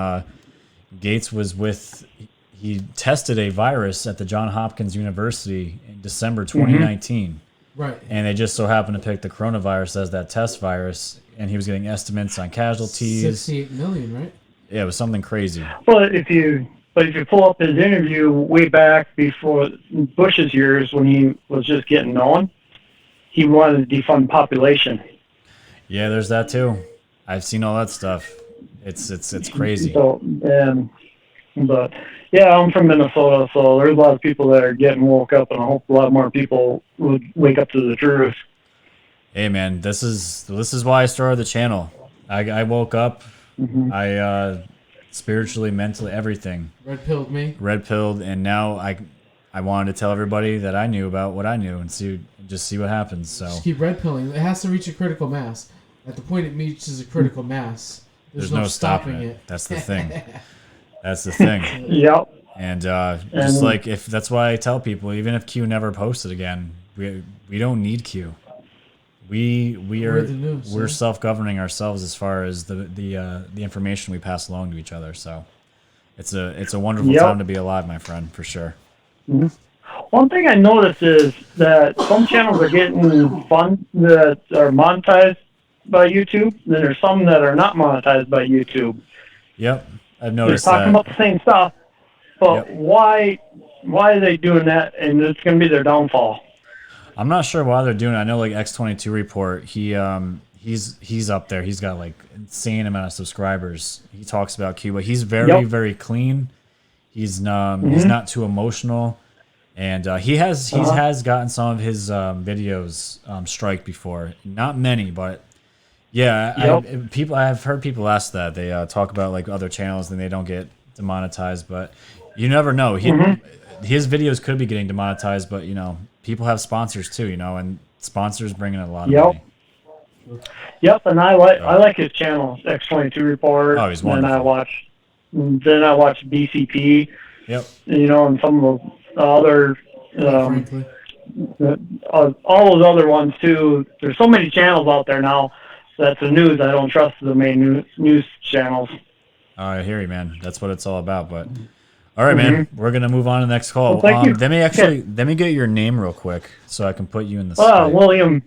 A: Gates was he tested a virus at the Johns Hopkins University in December 2019.
B: Right.
A: And they just so happened to pick the coronavirus as that test virus, and he was getting estimates on casualties.
B: 68 million, right?
A: Yeah, it was something crazy.
G: But if you pull up his interview way back before Bush's years, when he was just getting known, he wanted to defund population.
A: Yeah, there's that too. I've seen all that stuff. It's crazy.
G: So, but yeah, I'm from Minnesota, so there's a lot of people that are getting woke up, and I hope a lot more people would wake up to the truth.
A: Hey man, this is why I started the channel. I woke up. I spiritually, mentally, everything.
B: Red pilled me.
A: Red pilled, and now I wanted to tell everybody that I knew about what I knew and see what happens. So
B: Just keep red pilling. It has to reach a critical mass. At the point it reaches a critical mass, there's no stopping it.
A: That's the thing. That's the thing.
G: Yep.
A: And just like, if that's why I tell people, even if Q never posted again, we don't need Q. We're self-governing ourselves as far as the information we pass along to each other. So it's a wonderful time to be alive, my friend, for sure.
G: Mm-hmm. One thing I noticed is that some channels are getting funds that are monetized by YouTube. Then there's some that are not monetized by YouTube.
A: Yep, I've
G: They're
A: noticed
G: talking
A: that.
G: about the same stuff, but
A: Yep.
G: why are they doing that? And it's going to be their downfall.
A: I'm not sure why they're doing it. I know like X22 Report, he's up there. He's got like insane amount of subscribers. He talks about Cuba. He's very, very clean. He's not too emotional. And he has gotten some of his videos strike before. Not many, but yeah, I've heard people ask that. They talk about like other channels and they don't get demonetized, but you never know. His videos could be getting demonetized, but you know, people have sponsors too, you know, and sponsors bring in a lot of money.
G: Yep, and I like his channel, X22 Report.
A: Oh, he's wonderful.
G: Then I watch BCP.
A: Yep.
G: You know, and some of the other,
B: frankly.
G: all those other ones too. There's so many channels out there now. That's the news. I don't trust the main news channels.
A: I hear you, man. That's what it's all about. But all right, man, we're gonna move on to the next call.
G: Well, thank you.
A: Let me get your name real quick so I can put you in the. Skype.
G: William.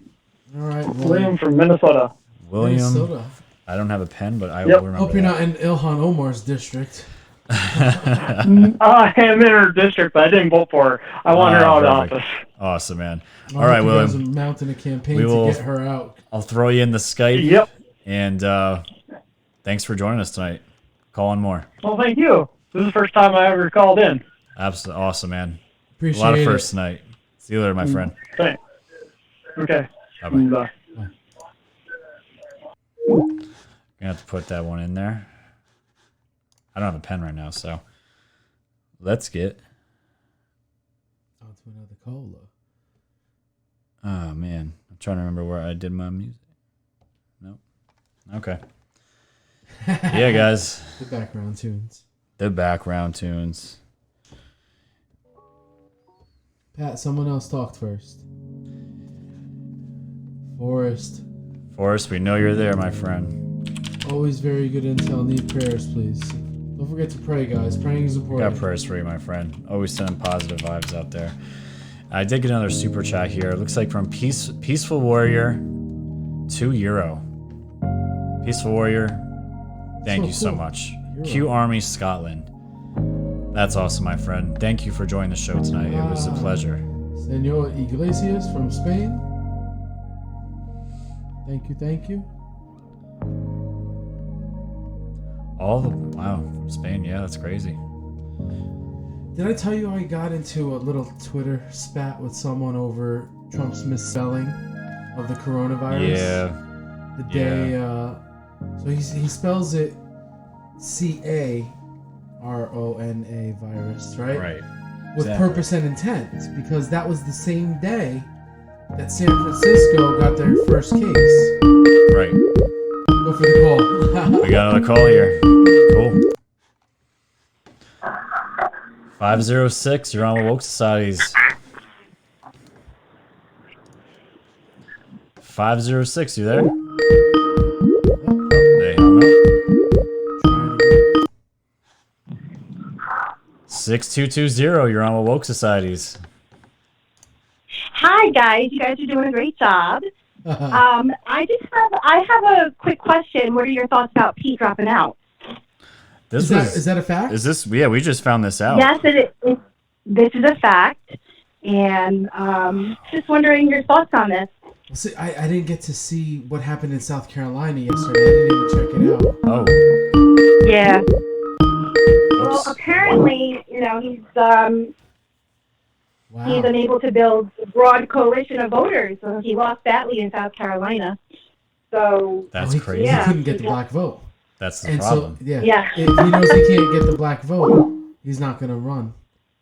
B: All right,
G: William from Minnesota.
A: William.
B: Minnesota.
A: I don't have a pen, but I will remember.
B: Hope you're not in Ilhan Omar's district.
G: I am in her district, but I didn't vote for her. I want her out of office.
A: Awesome, man. All right, William.
B: I'm mounting a campaign to get her out.
A: I'll throw you in the Skype.
G: Yep.
A: And thanks for joining us tonight. Call in more.
G: Well, thank you. This is the first time I ever called in.
A: Absolutely awesome, man.
B: Appreciate
A: a lot of
B: it.
A: firsts tonight. See you later, my friend.
G: Thanks. Okay.
A: Bye-bye.
G: Bye.
A: Gonna have to put that one in there. I don't have a pen right now, so let's get
B: on to another cola.
A: Oh man, I'm trying to remember where I did my music. Nope. Okay. Yeah, guys.
B: The background tunes.
A: The background tunes.
B: Pat, someone else talked first. Forrest.
A: Forrest, we know you're there, my friend.
B: Always very good intel. Need prayers, please. Don't forget to pray, guys. Praying is important.
A: Got prayers for you, my friend. Always sending positive vibes out there. I did get another super chat here. It looks like from Peaceful Warrior, €2. Peaceful Warrior, thank you so much. Q Army Scotland. That's awesome, my friend. Thank you for joining the show tonight. It was a pleasure.
B: Senor Iglesias from Spain. Thank you, thank you.
A: Wow, from Spain. Yeah, that's crazy.
B: Did I tell you I got into a little Twitter spat with someone over Trump's misspelling of the coronavirus?
A: Yeah.
B: The day, so he spells it CARONA virus, right?
A: Right.
B: With purpose and intent, because that was the same day that San Francisco got their first case.
A: Right.
B: Go for the call.
A: We got another call here. Cool. 506, you're on with Woke Societies. 506, you there? They hung up. 6220, you're on with Woke Societies.
H: Hi guys, you guys are doing a great job. I have a quick question. What are your thoughts about Pete dropping out?
B: Is that a fact?
A: Is this? Yeah, we just found this out.
H: Yes, this is a fact, and just wondering your thoughts on this.
B: See, I didn't get to see what happened in South Carolina yesterday. I didn't even check it out.
A: Oh.
H: Yeah.
A: Oops.
H: Well, apparently, he's he's unable to build a broad coalition of voters. So he lost badly in South Carolina. So
A: that's crazy.
B: He couldn't get the black vote.
A: That's the problem.
B: So, yeah. If he knows he can't get the black vote, he's not going to run.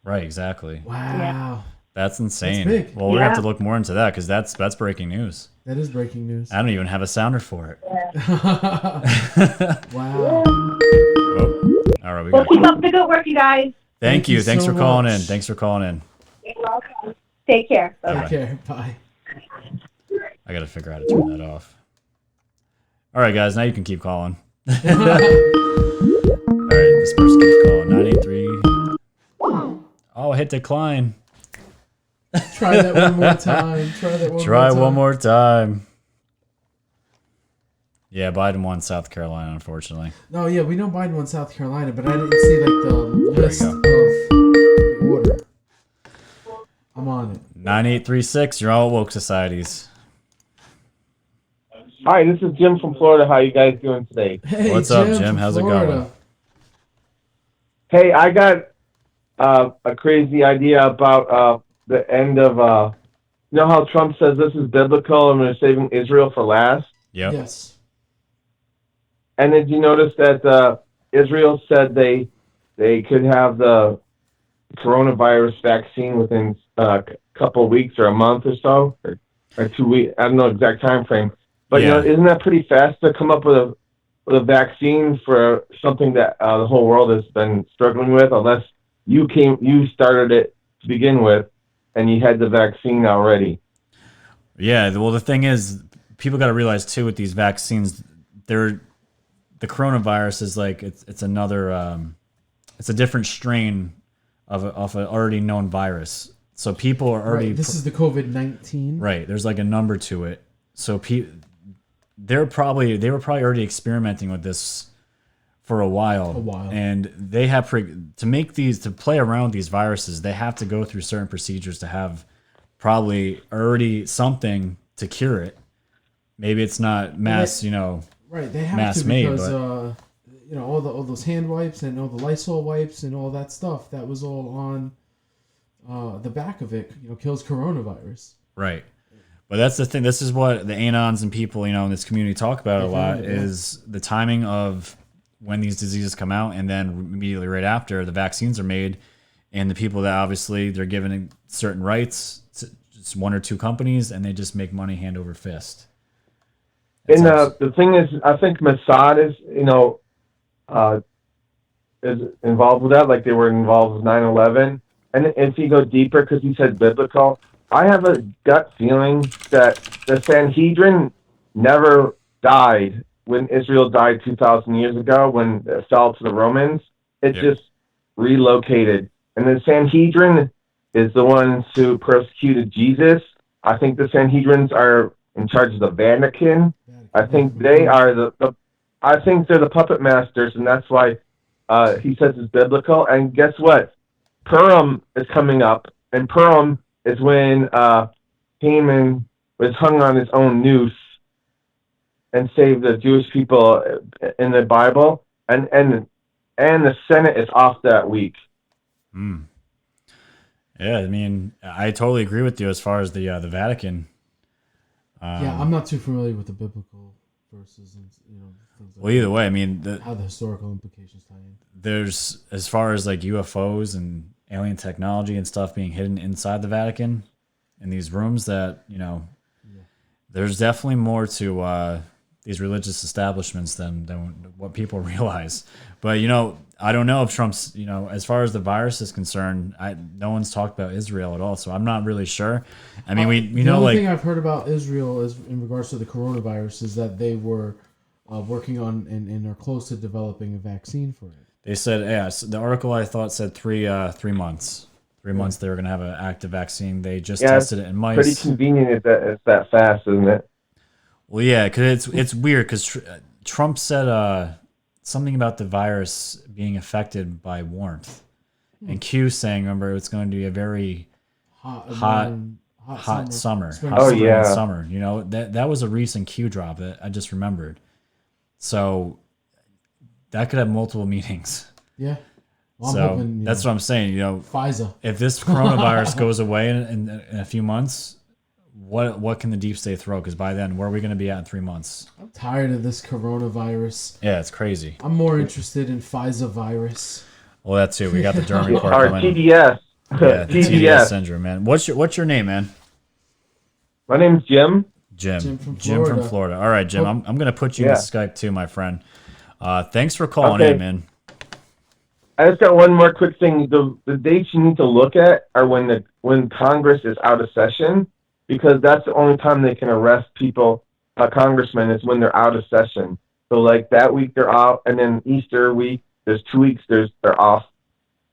A: Right, exactly.
B: Wow.
H: Yeah.
A: That's insane.
B: That's big.
A: Well, we're going to have to look more into that because that's breaking news.
B: That is breaking news.
A: I don't even have a sounder for it.
B: Wow.
A: Oh, all right,
H: well, keep up the good work, you guys.
A: Thank you. Thanks
B: so
A: for calling
B: much.
A: in. Thanks for calling in.
H: You're welcome. Take care.
B: Take care. Bye.
A: I got to figure out how to turn that off. All right, guys. Now you can keep calling. All right, this person keeps calling. 983. Oh, hit decline.
B: Try that one more time.
A: Try one more time. Yeah, Biden won South Carolina, unfortunately.
B: No, yeah, we know Biden won South Carolina, but I didn't see like the list of the order. I'm on it.
A: 9836, you're all woke societies.
I: Hi, this is Jim from Florida. How you guys doing today?
B: Hey,
A: What's up, Jim? How's it going?
I: Hey, I got a crazy idea about the end of, you know how Trump says this is biblical and we're saving Israel for last?
A: Yep.
B: Yes.
I: And did you notice that Israel said they could have the coronavirus vaccine within a couple of weeks or a month or so, or 2 weeks? I don't know exact time frame. But
A: Yeah.
I: you know, isn't that pretty fast to come up with a vaccine for something that the whole world has been struggling with? Unless you started it to begin with, and you had the vaccine already.
A: Yeah. Well, the thing is, people got to realize too with these vaccines, the coronavirus is like it's another it's a different strain of an already known virus. So people are already
B: This is the COVID-19.
A: right. There's like a number to it. So they were probably already experimenting with this for a while. And they have to play around these viruses. They have to go through certain procedures to have probably already something to cure it. Maybe it's not mass,
B: Right, they have
A: mass
B: to
A: made,
B: because
A: but
B: all those hand wipes and all the Lysol wipes and all that stuff that was all on the back of it. Kills coronavirus.
A: right. But that's the thing. This is what the anons and people in this community talk about a lot is the timing of when these diseases come out, and then immediately right after the vaccines are made, and the people that obviously they're given certain rights to just one or two companies, and they just make money hand over fist.
I: And the thing is, I think Mossad is involved with that, like they were involved with 9/11. And if you go deeper, because he said biblical, I have a gut feeling that the Sanhedrin never died when Israel died 2,000 years ago when it fell to the Romans. It just relocated. And the Sanhedrin is the ones who persecuted Jesus. I think the Sanhedrins are in charge of the Vatican. I think they are I think they're the puppet masters, and that's why he says it's biblical. And guess what? Purim is coming up, and Purim is when Haman was hung on his own noose and saved the Jewish people in the Bible, and the Senate is off that week.
A: Yeah, I mean, I totally agree with you as far as the Vatican.
B: I'm not too familiar with the biblical verses and things like
A: either way, I mean,
B: how the historical implications tie in.
A: There's as far as like UFOs and alien technology and stuff being hidden inside the Vatican in these rooms that there's definitely more to these religious establishments than what people realize. But I don't know if Trump's as far as the virus is concerned, no one's talked about Israel at all, so I'm not really sure. I mean, we know
B: the only
A: like
B: thing I've heard about Israel is in regards to the coronavirus is that they were working on and are close to developing a vaccine for it.
A: They said, the article I thought said 3 months. 3 months they were going to have an active vaccine. They just tested it in mice.
I: Pretty convenient it's that fast, isn't it?
A: Well, yeah, because it's weird because Trump said something about the virus being affected by warmth. And Q saying, remember, it's going to be a very hot summer. Summer. That was a recent Q drop that I just remembered. So that could have multiple meanings.
B: Yeah. Well,
A: so
B: I'm hoping,
A: that's what I'm saying.
B: Pfizer.
A: If this coronavirus goes away in a few months, what can the deep state throw? Because by then, where are we going to be at in 3 months?
B: I'm tired of this coronavirus.
A: Yeah, it's crazy.
B: I'm more interested in Pfizer virus.
A: Well, that too. We got the Durham report coming.
I: TDS.
A: Yeah, the TDS syndrome, man. What's your name, man?
I: My name's Jim.
A: Jim from Florida. All right, Jim. I'm going to put you in Skype too, my friend. Thanks for calling in, man.
I: I just got one more quick thing. The dates you need to look at are when Congress is out of session, because that's the only time they can arrest people, congressmen, is when they're out of session. So like that week they're out, and then Easter week, there's 2 weeks they're off.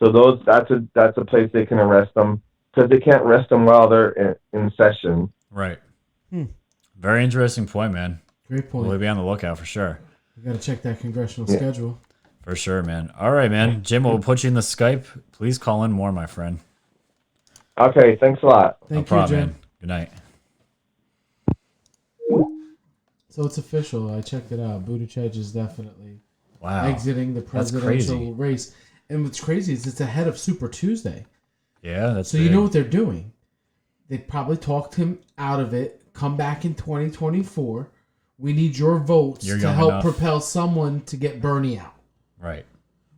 I: So that's a place they can arrest them. because they can't arrest them while they're in session.
A: Right. Very interesting point, man.
B: Great point.
A: We'll be on the lookout for sure.
B: We got to check that congressional schedule.
A: For sure, man. All right, man. Jim, we'll put you in the Skype. Please call in more, my friend.
I: Okay, thanks a lot.
B: Thank
A: No problem,
B: you, Jim.
A: man. Good night.
B: So it's official. I checked it out. Buttigieg is definitely
A: That's
B: exiting the presidential
A: crazy.
B: race. And what's crazy is it's ahead of Super Tuesday.
A: Yeah, that's
B: So
A: big.
B: you know what they're doing? They probably talked him out of it. Come back in 2024. We need your votes
A: You're
B: to
A: young
B: help
A: enough.
B: propel someone to get Bernie out.
A: Right.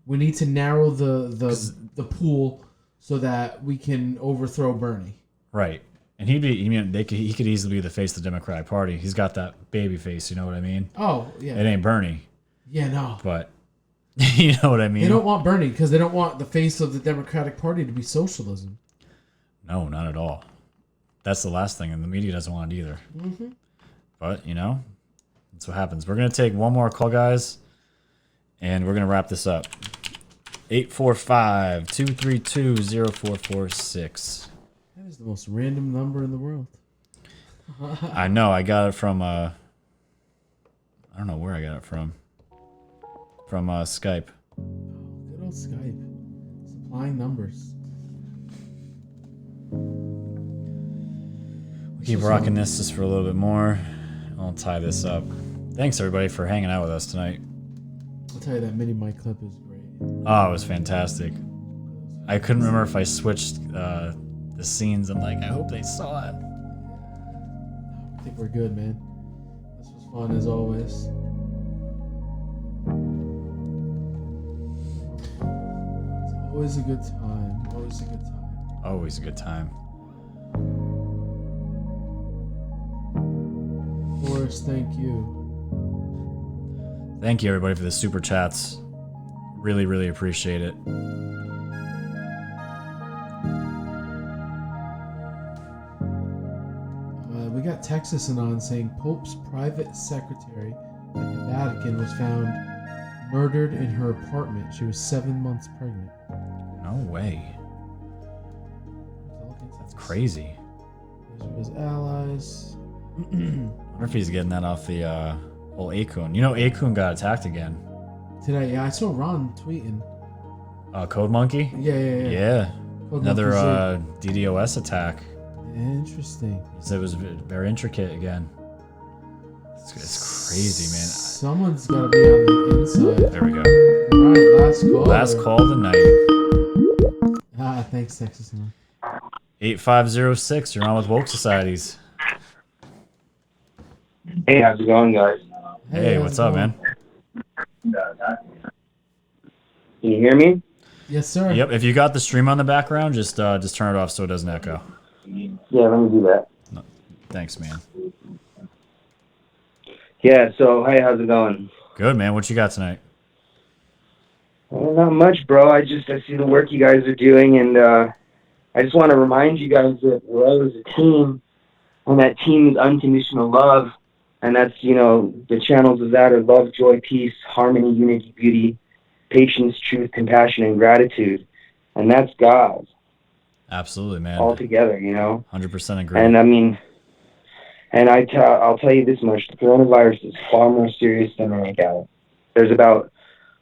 B: We need to narrow the pool so that we can overthrow Bernie.
A: Right. And he could easily be the face of the Democratic Party. He's got that baby face, you know what I mean?
B: Oh, yeah.
A: It ain't Bernie,
B: Yeah, no.
A: but you know what I mean?
B: They don't want Bernie because they don't want the face of the Democratic Party to be socialism.
A: No, not at all. That's the last thing, and the media doesn't want it either.
B: Mm-hmm.
A: But, you know, that's what happens. We're going to take one more call, guys, and we're going to wrap this up. 845-232-0446.
B: That is the most random number in the world.
A: I know. I got it from, I don't know where I we Skype.
B: Good old Skype. Supplying numbers.
A: Keep rocking this just for a little bit more. I'll tie this up. Thanks, everybody, for hanging out with us tonight.
B: I'll tell you that mini mic clip is great.
A: Oh, it was fantastic. I couldn't remember if I switched the scenes. I'm like, I hope they saw it.
B: I think we're good, man. This was fun as always. It's always a good time. Always a good time.
A: Always a good time.
B: Forrest, thank you.
A: Thank you, everybody, for the super chats. Really, really appreciate it.
B: We got Texas on saying Pope's private secretary at the Vatican was found murdered in her apartment. She was 7 months pregnant.
A: No way. That's crazy.
B: His allies.
A: I wonder if he's getting that off the whole Akun. You know, Akun got attacked again.
B: Today, yeah, I saw Ron tweeting.
A: Code Monkey?
B: Yeah. Code
A: Another
B: Monkey
A: DDoS attack.
B: Interesting.
A: He said it was very intricate again. It's crazy, man.
B: Someone's got to be on the inside.
A: There we go.
B: All right, last call.
A: Last call of the night.
B: Thanks, Texas.
A: 8506, you're on with Woke Societies.
J: Hey, how's it going, guys?
A: Hey, what's up, man?
J: Can you hear me?
B: Yes, sir.
A: Yep, if you got the stream on the background, just turn it off so it doesn't echo.
J: Yeah, let me do that.
A: No, thanks, man.
J: Yeah, so, hey, how's it going?
A: Good, man. What you got tonight?
J: Well, not much, bro. I see the work you guys are doing, and I just want to remind you guys that we're always a team, and that team is unconditional love, and that's, the channels of that are love, joy, peace, harmony, unity, beauty, patience, truth, compassion, and gratitude, and that's God.
A: Absolutely, man.
J: All together,
A: 100% agree.
J: And I mean, and I'll tell you this much: the coronavirus is far more serious than we make out. There's about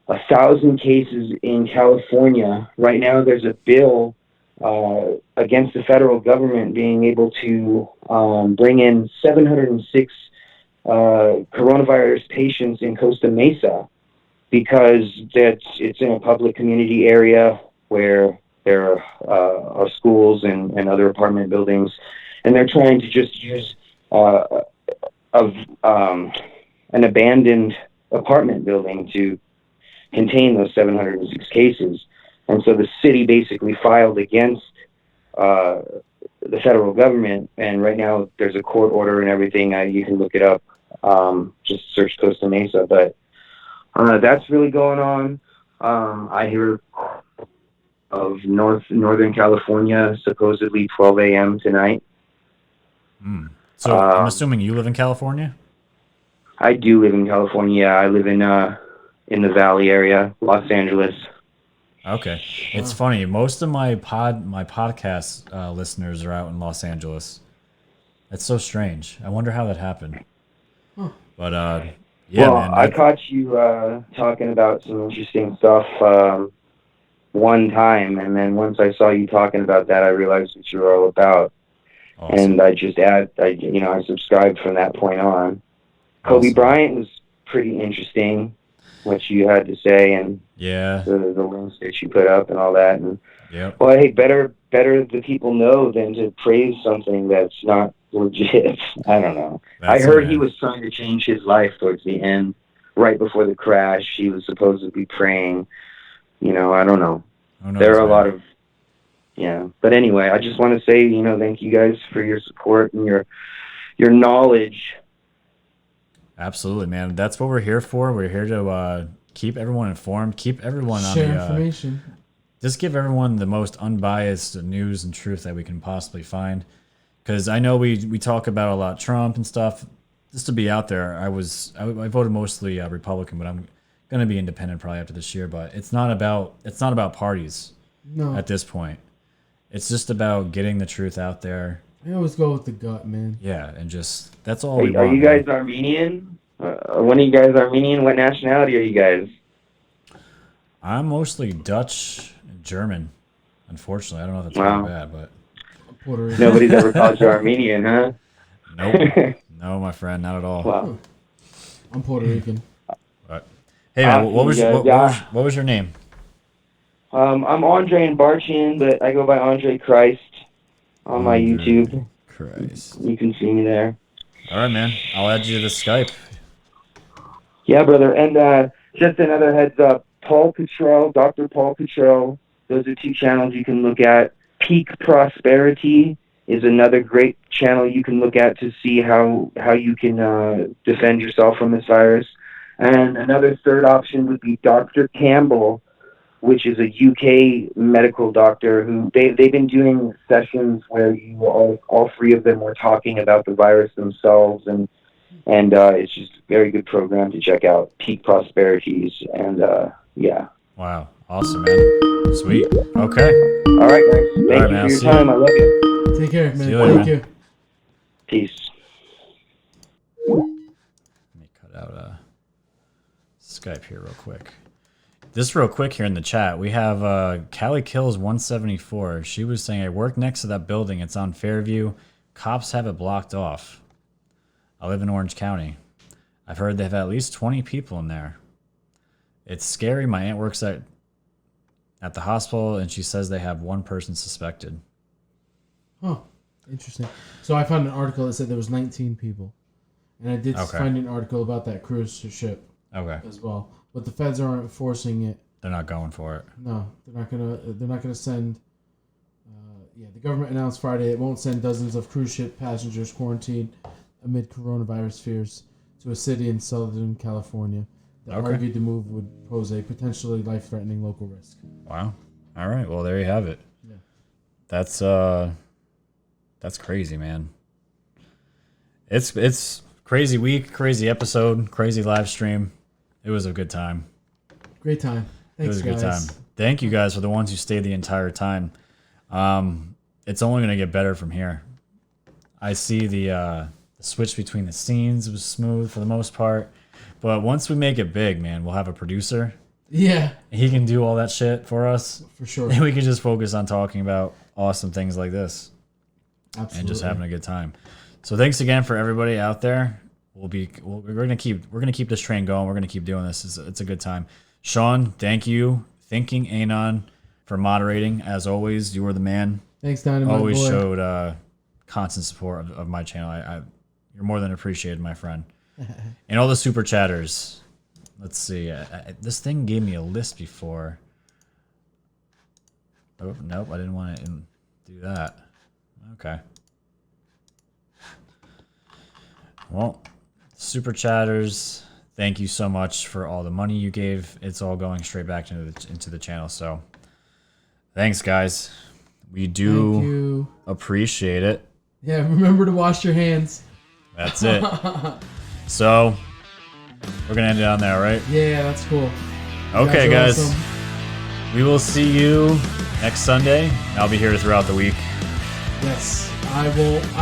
J: 1,000 cases in California right now. There's a bill against the federal government being able to bring in 706 coronavirus patients in Costa Mesa because it's in a public community area where there are schools and other apartment buildings, and they're trying to just use an abandoned apartment building to contain those 706 cases. And so the city basically filed against the federal government, and right now there's a court order and everything. You can look it up. Just search Costa Mesa. But that's really going on. I hear of Northern California, supposedly 12 a.m. tonight.
A: So I'm assuming you live in California?
J: I do live in California. I live in the Valley area, Los Angeles.
A: Okay. It's funny. Most of my podcast listeners are out in Los Angeles. It's so strange. I wonder how that happened.
B: Huh.
A: But yeah,
J: well,
A: man.
J: I caught you talking about some interesting stuff one time, and then once I saw you talking about that, I realized what you were all about.
A: Awesome.
J: And I subscribed from that point on. Kobe Bryant was pretty interesting, what you had to say, and the links that you put up and all that. And well, hey, better the people know than to praise something that's not legit. I don't know. I heard he was trying to change his life towards the end, right before the crash. He was supposedly praying. I don't know. There are a lot of but anyway, I just want to say, thank you guys for your support and your knowledge.
A: Absolutely, man. That's what we're here for. We're here to keep everyone informed, keep everyone
B: share
A: on the
B: information.
A: Just give everyone the most unbiased news and truth that we can possibly find. Because I know we talk about a lot Trump and stuff. Just to be out there, I voted mostly Republican, but I'm gonna be independent probably after this year. But it's not about parties.
B: No.
A: At this point, it's just about getting the truth out there.
B: I always go with the gut, man.
A: Yeah, and just that's all we want.
J: Are you guys Armenian? When are you guys Armenian? What nationality are you guys?
A: I'm mostly Dutch and German. Unfortunately, I don't know if that's really bad, but
B: Puerto Rican.
J: Nobody's ever called you Armenian, huh?
A: Nope. No, my friend, not at all.
J: Wow.
B: I'm Puerto Rican.
A: But, hey, man, what was your name?
J: I'm Andre and Barchian, but I go by Andre Christ on my YouTube.
A: Christ.
J: You can see me there.
A: All right, man. I'll add you to the Skype.
J: Yeah, brother. And just another heads up, Paul Cottrell, Dr. Paul Cottrell, those are two channels you can look at. Peak Prosperity is another great channel you can look at to see how you can defend yourself from this virus. And another third option would be Dr. Campbell, which is a UK medical doctor who they've been doing sessions where you all three of them were talking about the virus themselves, and it's just a very good program to check out. Peak Prosperities, and yeah.
A: Wow, awesome, man. Sweet. Okay.
J: All right, guys. Thank you for your time. I love you.
B: Take care, man.
A: See you later,
B: Thank
A: man.
B: you.
J: Peace.
A: Let me cut out Skype here real quick. Just real quick here in the chat, we have Callie Kills 174. She was saying, I work next to that building. It's on Fairview. Cops have it blocked off. I live in Orange County. I've heard they have at least 20 people in there. It's scary. My aunt works at the hospital, and she says they have one person suspected.
B: Huh. Interesting. So I found an article that said there was 19 people. And I did find an article about that cruise ship as well. But the feds aren't enforcing it.
A: They're not going for it.
B: No, they're not gonna send. The government announced Friday it won't send dozens of cruise ship passengers quarantined amid coronavirus fears to a city in Southern California that argued the move would pose a potentially life-threatening local risk.
A: Wow. All right. Well, there you have it.
B: Yeah.
A: That's crazy, man. It's crazy week, crazy episode, crazy live stream. It was a good time.
B: Great time. Thanks,
A: it was a good
B: guys.
A: time. Thank you guys for the ones who stayed the entire time. It's only going to get better from here. I see the switch between the scenes was smooth for the most part. But once we make it big, man, we'll have a producer.
B: Yeah.
A: He can do all that shit for us.
B: For sure.
A: And we can just focus on talking about awesome things like this.
B: Absolutely.
A: And just having a good time. So thanks again for everybody out there. We're gonna keep this train going. We're gonna keep doing this. It's a good time. Sean, thank you, Thinking Anon, for moderating. As always, you were the man.
B: Thanks, Dynamite
A: Always
B: boy.
A: showed constant support of my channel. You're more than appreciated, my friend. And all the super chatters. Let's see. This thing gave me a list before. Oh nope, I didn't want to do that. Okay. Well, super chatters, thank you so much for all the money you gave. It's all going straight back into the channel. So thanks, guys. We do appreciate it.
B: Yeah, remember to wash your hands.
A: That's it. So we're going to end it on there, right?
B: Yeah, that's cool.
A: Okay, guys.
B: Awesome.
A: We will see you next Sunday. I'll be here throughout the week.
B: Yes, I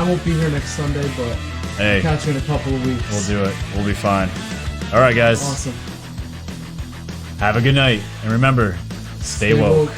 B: won't be here next Sunday, but
A: Hey,
B: I'll catch you in a couple of weeks.
A: We'll do it. We'll be fine. All right, guys.
B: Awesome.
A: Have a good night. And remember, stay woke.